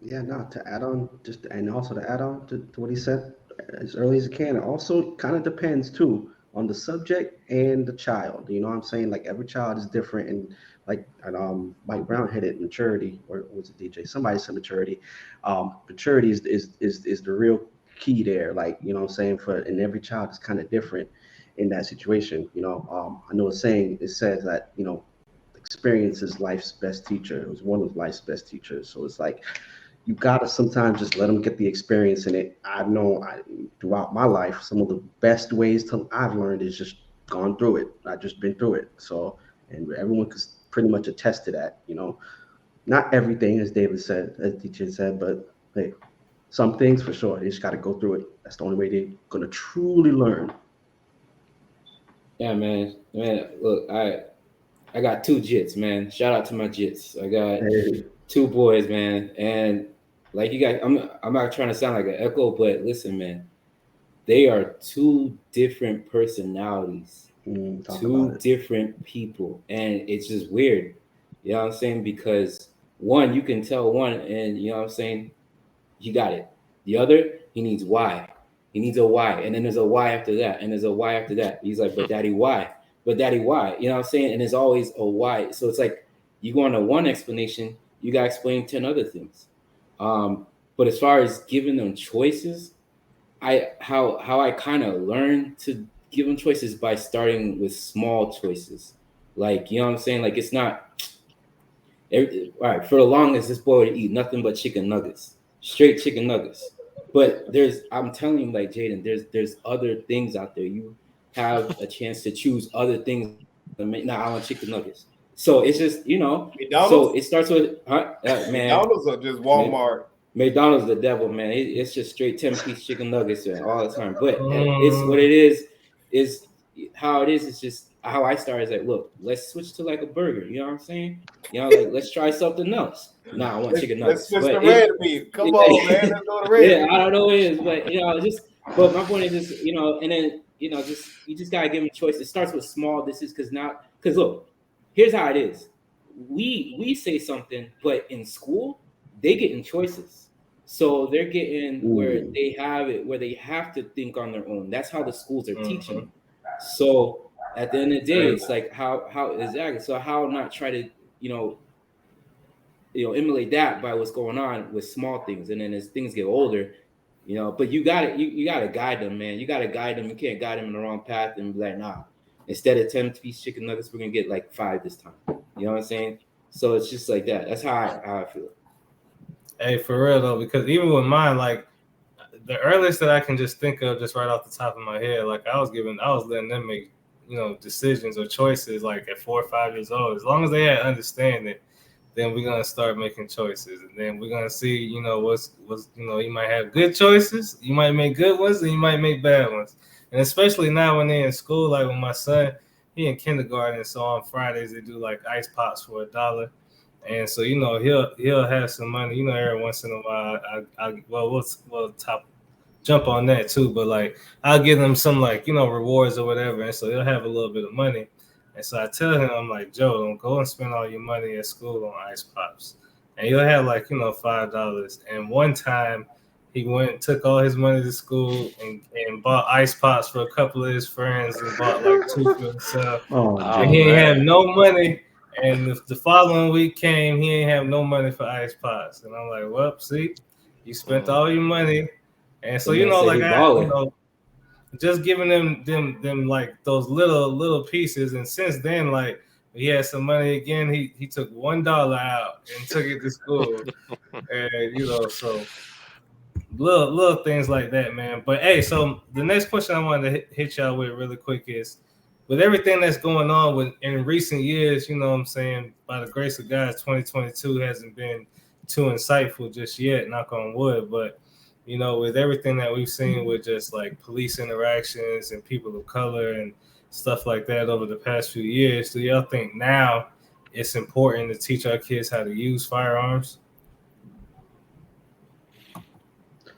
Speaker 6: Yeah, no, to add on, to add on to what he said, as early as you can. It also kind of depends too on the subject and the child. You know what I'm saying? Like, every child is different, and Mike Brown hit it, maturity, or was it DJ? Somebody said maturity. Maturity is the real key there. Like, you know what I'm saying? And every child is kind of different in that situation. I know a saying, it says that, experience is life's best teacher. It was one of life's best teachers. So it's like, you gotta sometimes just let them get the experience in it. I know throughout my life, some of the best ways I've learned is just gone through it. I've just been through it. So, and everyone could pretty much attest to that. Not everything, as David said, as DJ said, but hey, some things for sure. They just gotta go through it. That's the only way they're gonna truly learn.
Speaker 4: Yeah, man. Look, I got 2 jits, man. Shout out to my jits. I got 2 boys, man, and like you guys, I'm not trying to sound like an echo, but listen, man, they are 2 different personalities, 2 different people, and it's just weird. You know what I'm saying? Because one, you can tell one, and you know what I'm saying, he got it. The other, he needs why. He needs a why, and then there's a why after that, and there's a why after that. He's like, but daddy, why? But daddy, why? You know what I'm saying? And there's always a why. So it's like, you go on to one explanation, you got to explain 10 other things. But as far as giving them choices, how I kind of learned to give them choices by starting with small choices. Like, you know what I'm saying? Like, it's not, all right, for the longest, this boy would eat nothing but chicken nuggets, straight chicken nuggets. But I'm telling you, like, Jaden, there's other things out there. You have a chance to choose other things. I want chicken nuggets. So it's just,
Speaker 5: McDonald's?
Speaker 4: So it starts with, man.
Speaker 5: McDonald's or just Walmart?
Speaker 4: McDonald's the devil, man. It's just straight 10-piece chicken nuggets, man, all the time. But it's what it is how it is. It's just how I started. Is like, look, let's switch to like a burger. You know what I'm saying? Like, let's try something else. I want chicken nuggets.
Speaker 5: Let's switch to red meat. Come on, man. Let's go to red meat.
Speaker 4: I don't know what it is, but my point is just, and then, you just gotta give them a choice. It starts with small. Because look, here's how it is. We say something, but in school, they getting choices. So they're getting where they have it, where they have to think on their own. That's how the schools are teaching them. So at the end of the day, it's like how exactly. So how not try to, emulate that by what's going on with small things. And then as things get older, but you gotta guide them, man. You gotta guide them. You can't guide them in the wrong path and be like, nah, instead of 10-piece chicken nuggets, we're gonna get like 5 this time. You know what I'm saying? So it's just like that. That's how I feel.
Speaker 2: Hey, for real though, because even with mine, like, the earliest that I can just think of, just right off the top of my head, like, I was letting them make, decisions or choices like at 4 or 5 years old. As long as they had understanding, then we're gonna start making choices, and then we're gonna see, what's you might have good choices, you might make good ones, and you might make bad ones. And especially now when they're in school, like with my son, he in kindergarten, so on Fridays they do like ice pops for $1. And so, he'll have some money, every once in a while. We'll jump on that too, but like, I'll give them some, like, rewards or whatever. And so he'll have a little bit of money. And so I tell him, I'm like, Joe, don't go and spend all your money at school on ice pops. And he'll have like, $5. And one time he went and took all his money to school and bought ice pops for a couple of his friends and bought like 2 for himself. And he didn't have no money. And the following week came, he ain't have no money for ice pops. And I'm like, well, see, you spent all your money And so, like
Speaker 4: balling.
Speaker 2: just giving them like those little pieces. And since then, like he had some money again. He took $1 out and took it to school. And so little things like that, man. But hey, so the next question I wanted to hit y'all with really quick is, with everything that's going on in recent years, what I'm saying, by the grace of God, 2022 hasn't been too insightful just yet, knock on wood. But with everything that we've seen with just like police interactions and people of color and stuff like that over the past few years, do y'all think now it's important to teach our kids how to use firearms?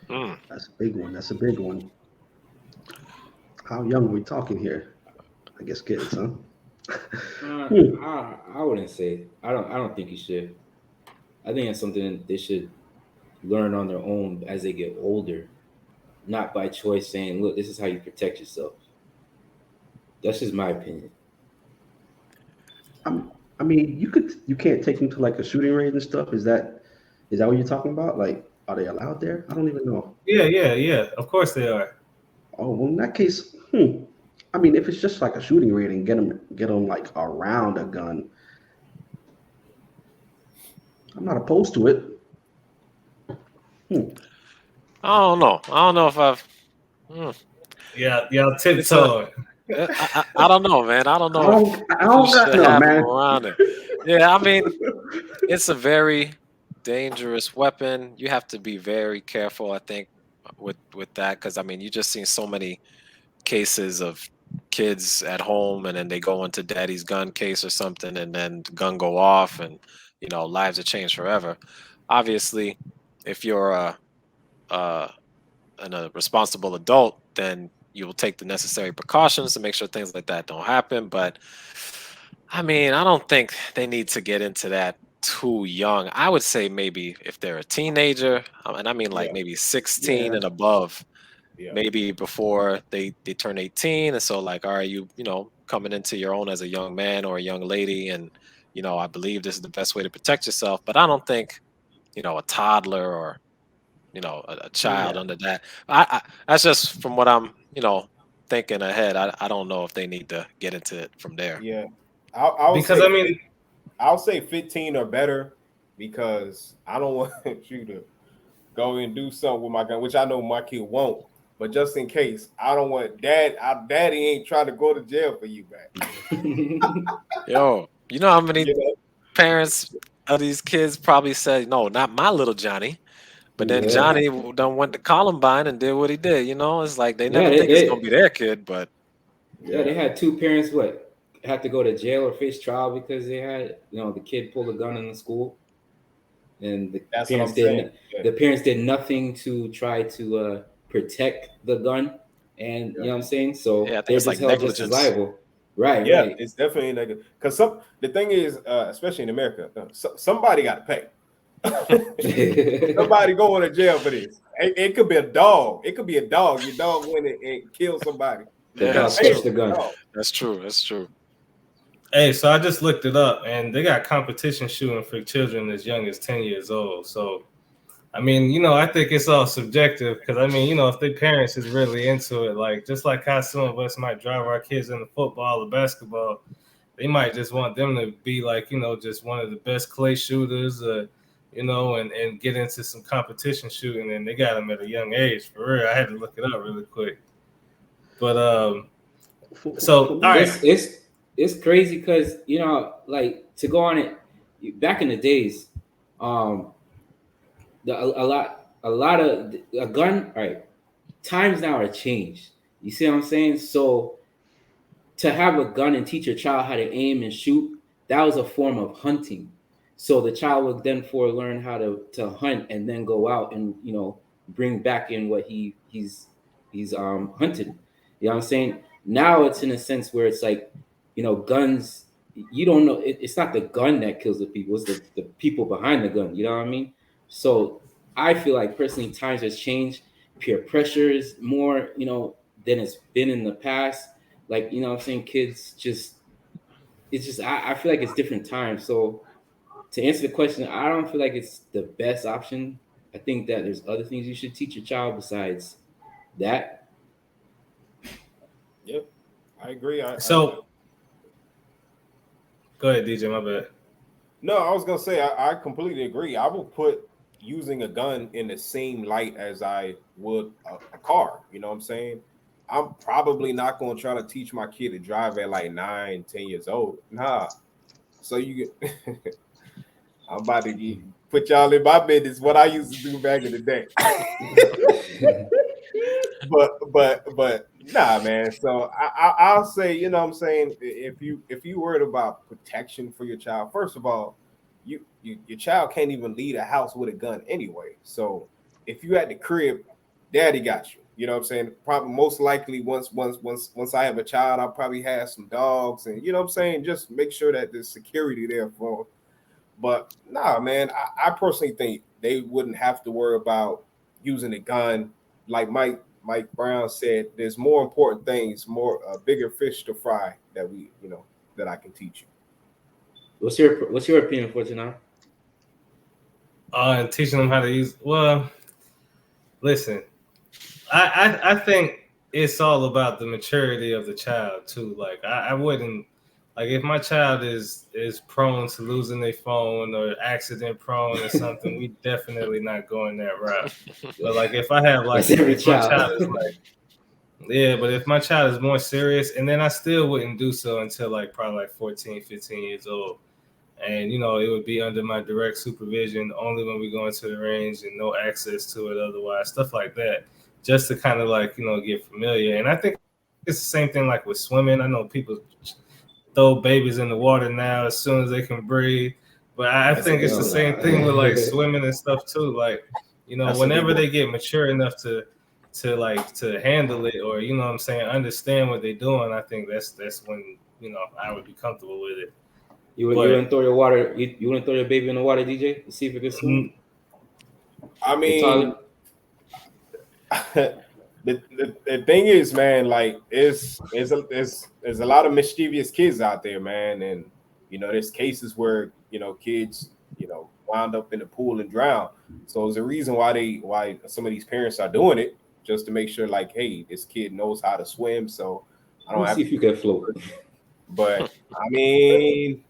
Speaker 6: That's a big one. How young are we talking here? I guess kids, huh?
Speaker 4: I wouldn't say. I don't think you should. I think it's something they should learn on their own as they get older, not by choice saying, look, this is how you protect yourself. That's just my opinion.
Speaker 6: I mean, you can't take them to like a shooting range and stuff. Is that what you're talking about? Like, are they allowed there? I don't even know.
Speaker 2: Yeah. Of course they are.
Speaker 6: Oh, well, in that case, I mean, if it's just like a shooting range and get them like around a gun, I'm not opposed to it.
Speaker 3: I don't know if I've.
Speaker 2: Y'all tiptoeing.
Speaker 3: I don't know, man. I don't know if you should have them around it. Yeah, I mean, it's a very dangerous weapon. You have to be very careful, I think, with that, because I mean, you just seen so many cases of kids at home, and then they go into daddy's gun case or something, and then the gun go off, and lives are changed forever. Obviously, if you're a responsible adult, then you will take the necessary precautions to make sure things like that don't happen. But I mean, I don't think they need to get into that too young. I would say maybe if they're a teenager, and I mean like maybe 16 and above, maybe before they turn 18. And so like, all right, you coming into your own as a young man or a young lady, and I believe this is the best way to protect yourself. But I don't think a toddler or a child under that. I that's just from what I'm thinking ahead. I don't know if they need to get into it from there.
Speaker 5: Yeah, I'll say 15 or better, because I don't want you to go and do something with my gun, which I know my kid won't. But just in case, I don't want daddy ain't trying to go to jail for you, man.
Speaker 3: Yo, you know how many parents of these kids probably said, no, not my little Johnny. But then Johnny done went to Columbine and did what he did. It's like they never think it's gonna be their kid. But
Speaker 4: they had two parents had to go to jail or face trial because they had the kid pulled a gun in the school, and the parents did nothing to try to protect the gun, and you know what I'm saying. So
Speaker 3: I think it's like negligence.
Speaker 4: Just as liable. Right.
Speaker 5: Yeah,
Speaker 4: right.
Speaker 5: It's definitely negative. Because the thing is, especially in America, somebody got to pay. Somebody going to jail for this. It could be a dog. It could be a dog. Your dog went and killed somebody.
Speaker 4: The gun.
Speaker 3: That's true.
Speaker 2: Hey, so I just looked it up, and they got competition shooting for children as young as 10 years old. So, I mean, I think it's all subjective, because I mean, if their parents is really into it, like just like how some of us might drive our kids into football or basketball, they might just want them to be like, just one of the best clay shooters, and get into some competition shooting, and they got them at a young age. For real, I had to look it up really quick. But so all right,
Speaker 4: it's crazy because like to go on it back in the days, a lot of a gun. All right, times now are changed. You see what I'm saying? So to have a gun and teach your child how to aim and shoot, that was a form of hunting. So the child would then learn how to hunt and then go out and bring back in what he's hunted. You know what I'm saying? Now it's in a sense where it's like, guns, you don't know, it's not the gun that kills the people, it's the people behind the gun. You know what I mean? So I feel like personally times has changed. Peer pressure is more, than it's been in the past. Like, what I'm saying? Kids I feel like it's different times. So to answer the question, I don't feel like it's the best option I think that there's other things you should teach your child besides that.
Speaker 5: Yep, I agree.
Speaker 2: Go ahead, DJ. My bad.
Speaker 5: No, I was gonna say I completely agree. I will put using a gun in the same light as I would a car. You know what I'm saying? I'm probably not gonna try to teach my kid to drive at like 9, 10 years old. Nah. So you get I'm about to put y'all in my business. What I used to do back in the day. but nah, man. So I'll say, you know what I'm saying, if you worried about protection for your child, first of all, your child can't even leave a house with a gun anyway. So if you at the crib, daddy got you. You know what I'm saying? Probably most likely once I have a child, I'll probably have some dogs, and you know what I'm saying, just make sure that there's security there for them. But nah, man, I personally think they wouldn't have to worry about using a gun. Like Mike Brown said, there's more important things, bigger fish to fry that that I can teach you.
Speaker 4: What's your opinion for tonight?
Speaker 2: And teaching them how to use. Well, listen, I think it's all about the maturity of the child too. Like I wouldn't, like if my child is prone to losing their phone or accident prone or something, we definitely not going that route. But like if I have like
Speaker 4: every
Speaker 2: my child is like, yeah, but if my child is more serious, and then I still wouldn't do so until like probably like 14, 15 years old. And, you know, it would be under my direct supervision only when we go into the range and no access to it otherwise, stuff like that, just to kind of like, you know, get familiar. And I think it's the same thing like with swimming. I know people throw babies in the water now as soon as they can breathe. But I think it's the same thing with like swimming and stuff too. Like, you know, whenever they get mature enough to handle it, or, you know what I'm saying, understand what they're doing, I think that's when, you know, I would be comfortable with it.
Speaker 4: You wouldn't throw your water. You wouldn't throw your baby in the water, DJ, to see if it can swim.
Speaker 5: I mean, the thing is, man, like there's a lot of mischievous kids out there, man, and you know there's cases where you know kids wound up in the pool and drown. So there's a reason why some of these parents are doing it, just to make sure, like, hey, this kid knows how to swim, so I don't have to
Speaker 4: see if you can float.
Speaker 5: But I mean.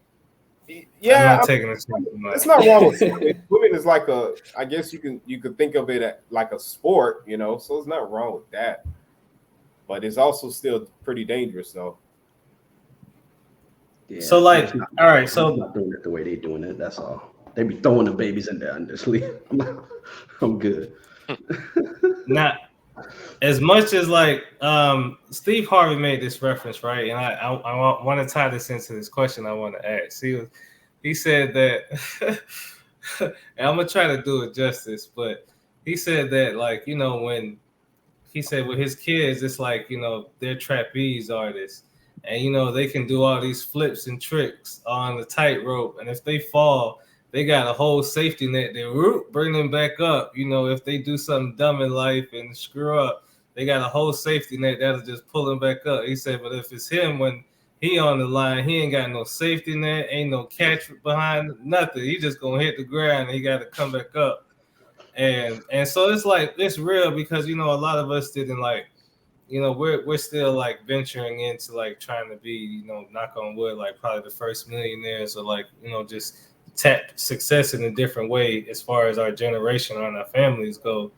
Speaker 5: Yeah,
Speaker 2: I'm not taking it.
Speaker 5: It's not wrong with swimming. Swimming is like I guess you could think of it like a sport, you know. So it's not wrong with that, but it's also still pretty dangerous, though.
Speaker 2: Yeah, so like, all right, so
Speaker 6: not doing it the way they're doing it. That's all. They be throwing the babies in there under sleep. I'm good.
Speaker 2: Not as much as like Steve Harvey made this reference, right? And I want to tie this into this question I want to ask. He said that, and I'm gonna try to do it justice, but he said that, like, you know, when he said with his kids, it's like, you know, they're trapeze artists, and you know they can do all these flips and tricks on the tightrope, and if they fall, they got a whole safety net. They bring them back up. You know, if they do something dumb in life and screw up, they got a whole safety net that'll just pull them back up. He said, but if it's him when he on the line, he ain't got no safety net, ain't no catch behind, nothing. He just gonna hit the ground and he got to come back up. And so it's like, it's real because, you know, a lot of us didn't like, you know, we're still like venturing into like trying to be, you know, knock on wood, like probably the first millionaires, or like, you know, just tap success in a different way as far as our generation and our families go.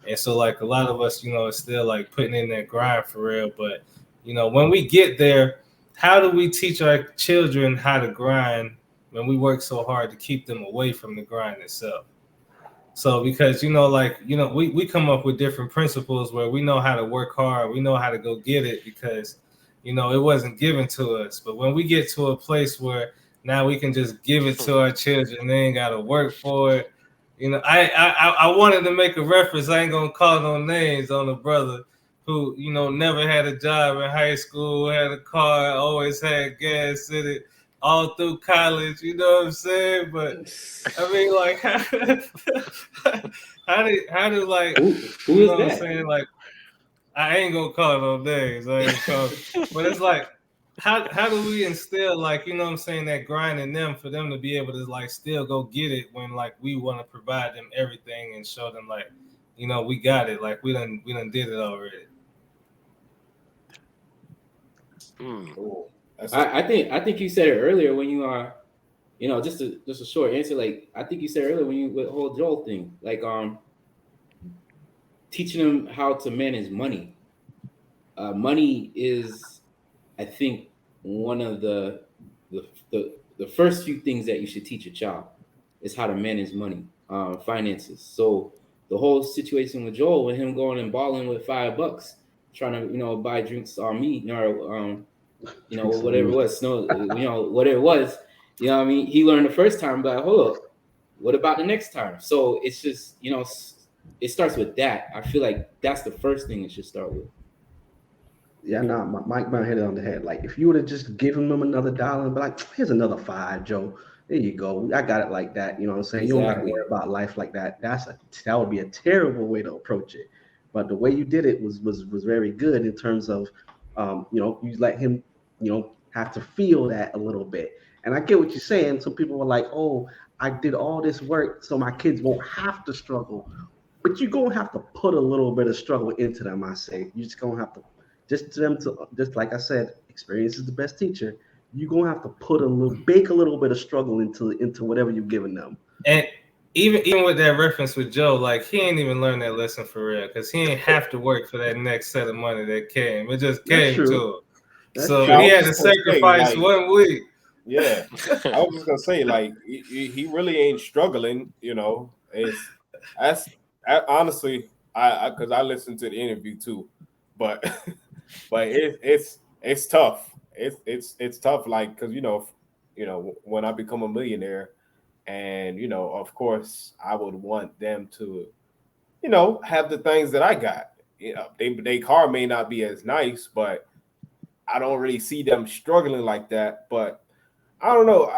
Speaker 2: And so like a lot of us, you know, is still like putting in that grind for real. But, you know, when we get there, how do we teach our children how to grind when we work so hard to keep them away from the grind itself? So because, you know, like, you know, we come up with different principles where we know how to work hard. We know how to go get it because, you know, it wasn't given to us. But when we get to a place where now we can just give it to our children, they ain't got to work for it. You know, I wanted to make a reference. I ain't going to call no names on a brother who, you know, never had a job in high school, had a car, always had gas in it, all through college, you know what I'm saying? But I mean, like, how do like, you know what I'm saying? Like, I ain't gonna call no names. I ain't call, but it's like, how do we instill, like, you know what I'm saying, that grind in them for them to be able to like still go get it when like we want to provide them everything and show them like, you know, we got it, like we done did it already.
Speaker 5: Cool.
Speaker 4: I think you said it earlier when you are, you know, just a short answer. Like I think you said earlier when you with the whole Joel thing, like teaching them how to manage money. Money is, I think, one of the first few things that you should teach a child is how to manage money, finances. So the whole situation with Joel, with him going and balling with $5, trying to, you know, buy drinks on me, or you know, whatever it was, you know, whatever it was, you know what I mean? He learned the first time, but hold up, what about the next time? So it's just, you know, it starts with that. I feel like that's the first thing it should start with.
Speaker 6: Yeah, nah, Mike Brown hit it on the head. Like, if you would have just given him another dollar and be like, here's another $5, Joe. There you go. I got it like that. You know what I'm saying? You don't got to worry about life like that. That would be a terrible way to approach it. But the way you did it was very good in terms of, you know, you let him, you know, have to feel that a little bit. And I get what you're saying. Some people were like, oh, I did all this work so my kids won't have to struggle. But you're gonna have to put a little bit of struggle into them. I say you're just gonna have to, just to them to, just like I said, experience is the best teacher. You're gonna have to put bake a little bit of struggle into whatever you're giving them.
Speaker 2: And even with that reference with Joe, like he ain't even learned that lesson for real, because he ain't have to work for that next set of money that came. It just came to him. So he had to sacrifice 1 week.
Speaker 5: Yeah, I was just gonna say, like, he really ain't struggling. You know, honestly, because I listened to the interview too, but it's tough. It's tough, like, because you know when I become a millionaire, and you know, of course, I would want them to, you know, have the things that I got. You know, they car may not be as nice, but I don't really see them struggling like that. But I don't know.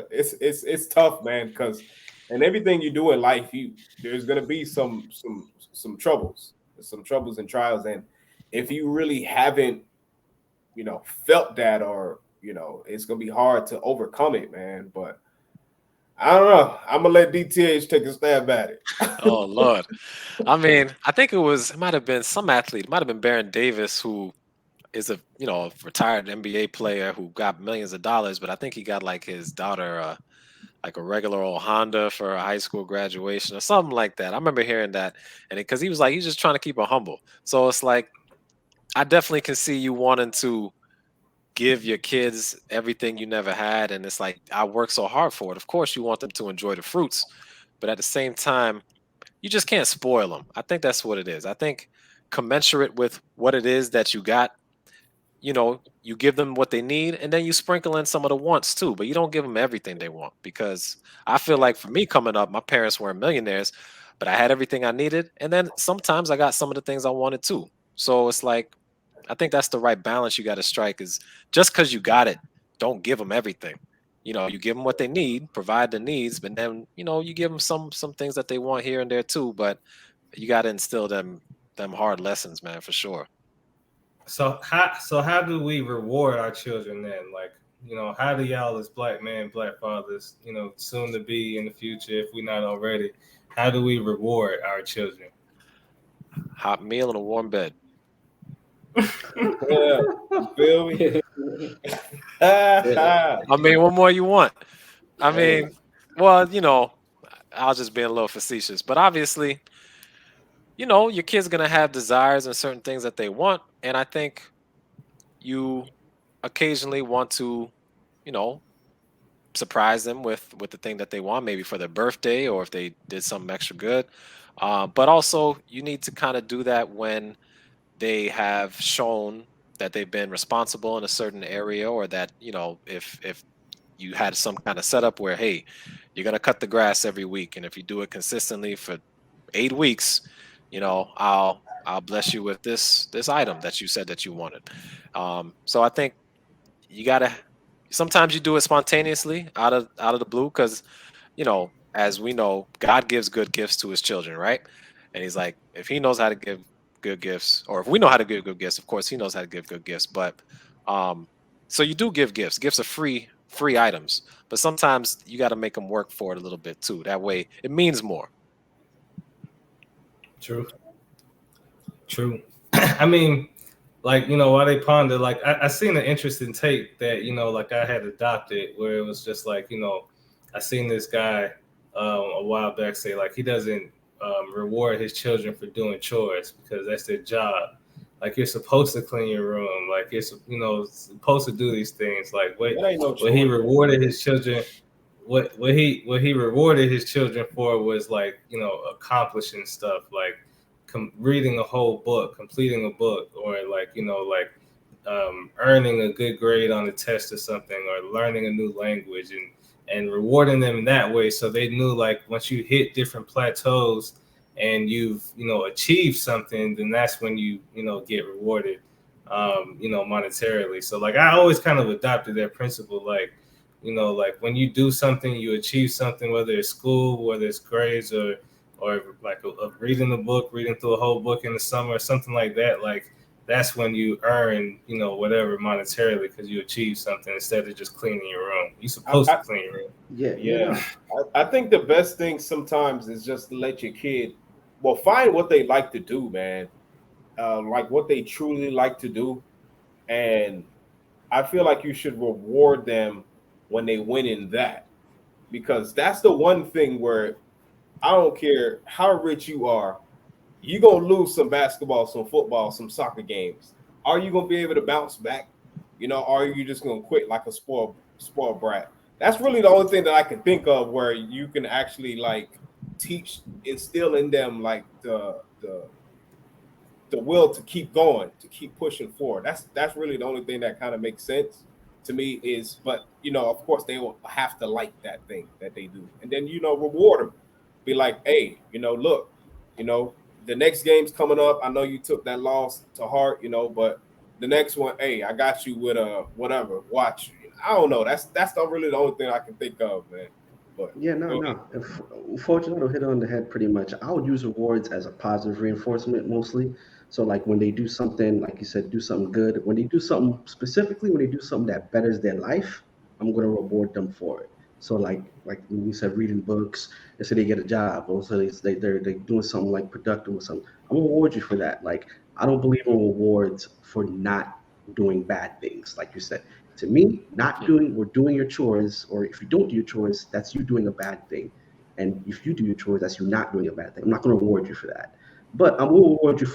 Speaker 5: It's tough, man, because in everything you do in life, there's gonna be some troubles, and trials, and if you really haven't, you know, felt that, or you know, it's gonna be hard to overcome it, man. But I don't know. I'm gonna let DTH take a stab at it.
Speaker 3: Oh Lord, I mean, I think it might have been some athlete, it might have been Baron Davis, who is a retired NBA player who got millions of dollars, but I think he got like his daughter like a regular old Honda for a high school graduation or something like that. I remember hearing that, and because he was like, he's just trying to keep her humble. So it's like, I definitely can see you wanting to give your kids everything you never had, and it's like, I work so hard for it. Of course, you want them to enjoy the fruits, but at the same time, you just can't spoil them. I think that's what it is. I think commensurate with what it is that you got, you give them what they need, and then you sprinkle in some of the wants too, but you don't give them everything they want. Because I feel like for me coming up, my parents weren't millionaires, but I had everything I needed. And then sometimes I got some of the things I wanted too. So it's like, I think that's the right balance you got to strike, is just because you got it, don't give them everything. You give them what they need, provide the needs, but then, you give them some things that they want here and there too. But you got to instill them hard lessons, man, for sure.
Speaker 2: So how do we reward our children then? Like, how do y'all as black men, black fathers, soon to be in the future, if we're not already, how do we reward our children?
Speaker 3: Hot meal and a warm bed.
Speaker 5: Yeah, you feel me?
Speaker 3: I mean, what more you want? I mean, well, I was just being a little facetious, but obviously, your kid's gonna have desires and certain things that they want, and I think you occasionally want to, you know, surprise them with the thing that they want, maybe for their birthday or if they did something extra good. But also, you need to kind of do that when they have shown that they've been responsible in a certain area, or that, if you had some kind of setup where, hey, you're gonna cut the grass every week, and if you do it consistently for 8 weeks, I'll bless you with this item that you said that you wanted. So I think you gotta, sometimes you do it spontaneously out of the blue, because as we know, God gives good gifts to his children, right? And he's like, if he knows how to give good gifts, or if we know how to give good gifts, of course he knows how to give good gifts. But so you do give gifts. Gifts are free items, but sometimes you got to make them work for it a little bit too. That way it means more.
Speaker 2: True. I mean, like, while they ponder, like I seen an interesting take that, like I had adopted, where it was just like, I seen this guy a while back say like he doesn't reward his children for doing chores because that's their job. Like you're supposed to clean your room, like you're supposed to do these things. Like what he rewarded his children, what he rewarded his children for was like accomplishing stuff like reading a whole book, completing a book, or like earning a good grade on a test or something, or learning a new language, and rewarding them in that way. So they knew like once you hit different plateaus and you've achieved something, then that's when you get rewarded monetarily. So like I always kind of adopted that principle, like like when you do something, you achieve something, whether it's school, whether it's grades, or like reading a book, reading through a whole book in the summer, or something like that. Like that's when you earn, whatever monetarily, because you achieve something instead of just cleaning your room. You're supposed to clean your room.
Speaker 5: Yeah. I think the best thing sometimes is just to let your kid, find what they like to do, man. Like what they truly like to do. And I feel like you should reward them when they win in that, because that's the one thing where I don't care how rich you are, you're going to lose some basketball, some football, some soccer games. Are you going to be able to bounce back? Or are you just going to quit like a spoiled brat? That's really the only thing that I can think of where you can actually like instill in them like the will to keep going, to keep pushing forward. That's really the only thing that kind of makes sense to me is, but of course they will have to like that thing that they do, and then reward them. Be like, hey, look, the next game's coming up. I know you took that loss to heart, but the next one, hey, I got you with a whatever. Watch. I don't know. That's not really the only thing I can think of, man. But
Speaker 6: yeah, no. Fortunately, hit it on the head pretty much. I would use rewards as a positive reinforcement mostly. So like when they do something, like you said, do something good. When they do something specifically, when they do something that betters their life, I'm gonna reward them for it. So like when you said reading books, they say they get a job, or so they're doing something like productive or something. I'm gonna reward you for that. Like I don't believe in rewards for not doing bad things, like you said. To me, not doing or doing your chores, or if you don't do your chores, that's you doing a bad thing. And if you do your chores, that's you not doing a bad thing. I'm not going to reward you for that, but I will reward you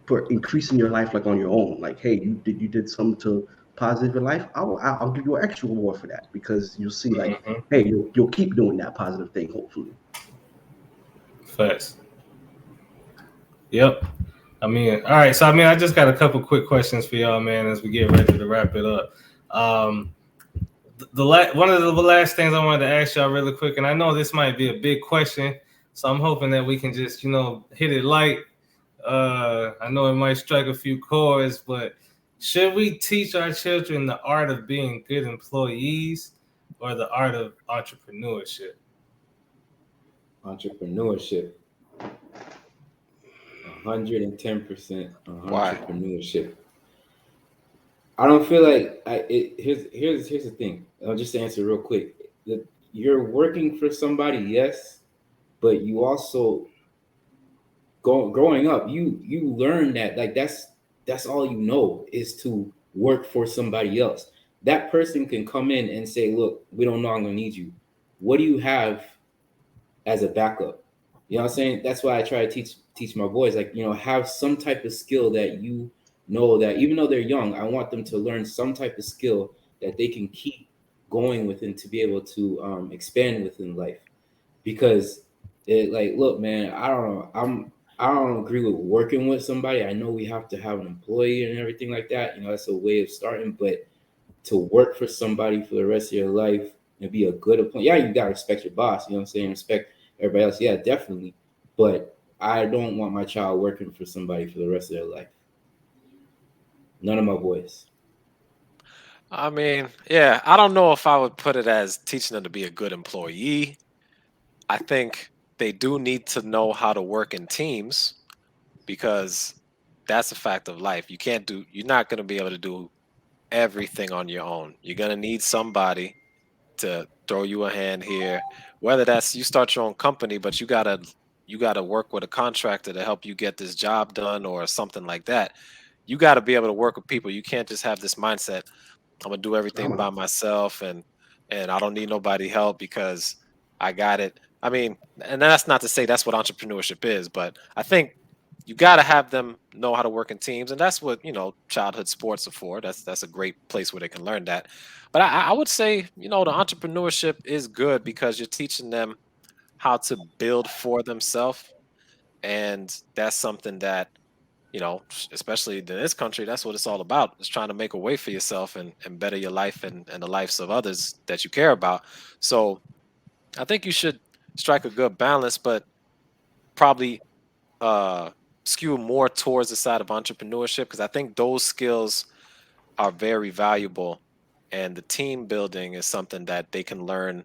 Speaker 6: for increasing your life, like on your own. Like, hey, you did something to positive your life. I'll give you an extra reward for that, because you'll see like, hey, you'll keep doing that positive thing, hopefully.
Speaker 2: Facts. Yep. I mean, all right. So I just got a couple quick questions for y'all, man, as we get ready to wrap it up. One of the last things I wanted to ask y'all really quick, and I know this might be a big question, so I'm hoping that we can just hit it light. I know it might strike a few chords, but should we teach our children the art of being good employees or the art of entrepreneurship?
Speaker 4: Entrepreneurship. 110% entrepreneurship. I don't feel like here's the thing. I'll just answer real quick. You're working for somebody, yes, but you also growing up, you learn that like that's all you know is to work for somebody else. That person can come in and say, look, we don't know I'm gonna need you. What do you have as a backup? You know what I'm saying? That's why I try to teach my boys, like, have some type of skill that that even though they're young, I want them to learn some type of skill that they can keep going with and to be able to expand within life. Because look, man, I don't agree with working with somebody. I know we have to have an employee and everything like that. That's a way of starting, but to work for somebody for the rest of your life and be a good employee, yeah, you gotta respect your boss. You know what I'm saying? Respect everybody else, yeah, definitely. But I don't want my child working for somebody for the rest of their life. None of my boys.
Speaker 3: I mean, yeah, I don't know if I would put it as teaching them to be a good employee. I think they do need to know how to work in teams, because that's a fact of life. You're not going to be able to do everything on your own. You're going to need somebody to throw you a hand here, whether that's you start your own company, but you gotta work with a contractor to help you get this job done or something like that. You got to be able to work with people. You can't just have this mindset, I'm gonna do everything by myself, and I don't need nobody help because I got it. I mean, and that's not to say that's what entrepreneurship is, but I think you got to have them know how to work in teams, and that's what childhood sports are for. That's a great place where they can learn that. But I would say the entrepreneurship is good because you're teaching them how to build for themselves, and that's something that especially in this country, that's what it's all about. It's trying to make a way for yourself and better your life and the lives of others that you care about. So I think you should strike a good balance, but probably skew more towards the side of entrepreneurship because I think those skills are very valuable, and the team building is something that they can learn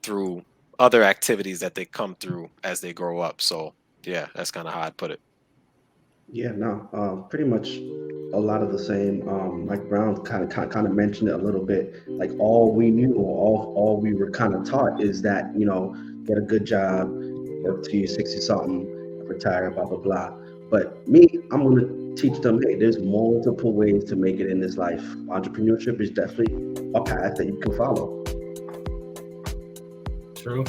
Speaker 3: through other activities that they come through as they grow up. So yeah, that's kind of how I'd put it.
Speaker 6: Yeah, no, pretty much a lot of the same. Mike Brown kind of mentioned it a little bit. Like all we knew, or all we were kind of taught is that get a good job, work till you're 60 something, retire, blah blah blah. But me, I'm gonna teach them, hey, there's multiple ways to make it in this life. Entrepreneurship is definitely a path that you can follow.
Speaker 2: True.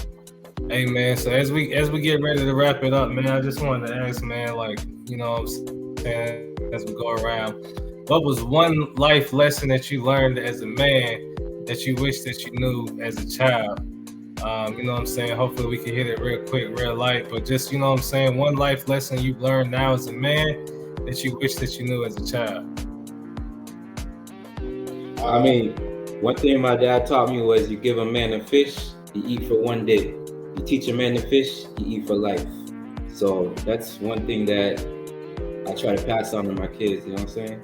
Speaker 2: Hey man, so as we get ready to wrap it up, man, I just wanted to ask, man, like, what I'm saying, as we go around, what was one life lesson that you learned as a man that you wish that you knew as a child? You know what I'm saying? Hopefully we can hit it real quick, real light, but just, you know what I'm saying, one life lesson you've learned now as a man that you wish that you knew as a child.
Speaker 4: I mean, one thing my dad taught me was you give a man a fish, he eat for one day. You teach a man to fish, he eat for life. So that's one thing that I try to pass on to my kids, you know what I'm saying?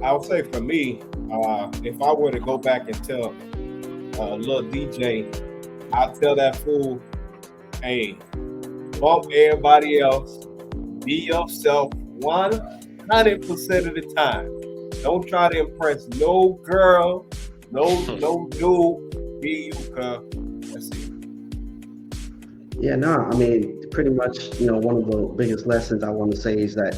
Speaker 5: I would say for me, if I were to go back and tell little DJ, I'll tell that fool, hey, bump everybody else, be yourself 100% of the time. Don't try to impress no girl, no dude, be you, cuz. That's it.
Speaker 6: Yeah, no, I mean, pretty much, one of the biggest lessons I want to say is that,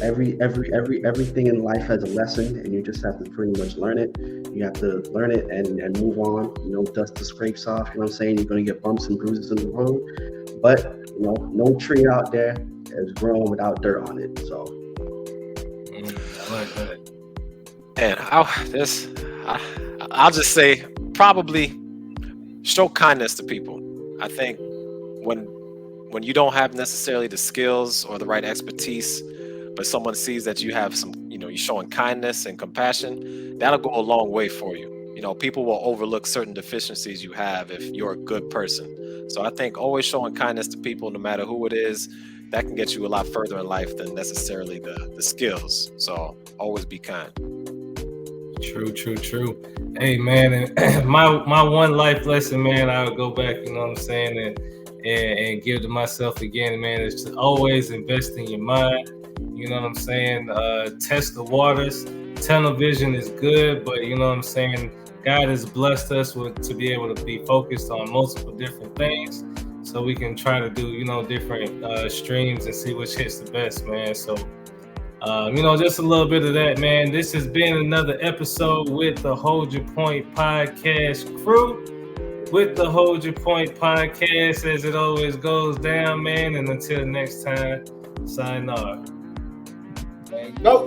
Speaker 6: everything in life has a lesson, and you just have to pretty much learn it. You have to learn it and move on, dust the scrapes off, you know what I'm saying? You're going to get bumps and bruises in the road, but, no tree out there is grown without dirt on it, so.
Speaker 2: I like that.
Speaker 3: And I'll just say, probably show kindness to people. I think when you don't have necessarily the skills or the right expertise, but someone sees that you have some, you're showing kindness and compassion, that'll go a long way for you. People will overlook certain deficiencies you have if you're a good person. So I think always showing kindness to people, no matter who it is, that can get you a lot further in life than necessarily the skills. So always be kind.
Speaker 2: True. Hey man, and my one life lesson, man, I would go back, you know what I'm saying, and give to myself again, man, is to always invest in your mind. You know what I'm saying? Test the waters. Tunnel vision is good, but you know what I'm saying, God has blessed us to be able to be focused on multiple different things, so we can try to do, different streams and see which hits the best, man. So just a little bit of that, man. This has been another episode with the Hold Your Point podcast crew. With the Hold Your Point podcast, as it always goes down, man. And until next time, sayonara.
Speaker 5: Go.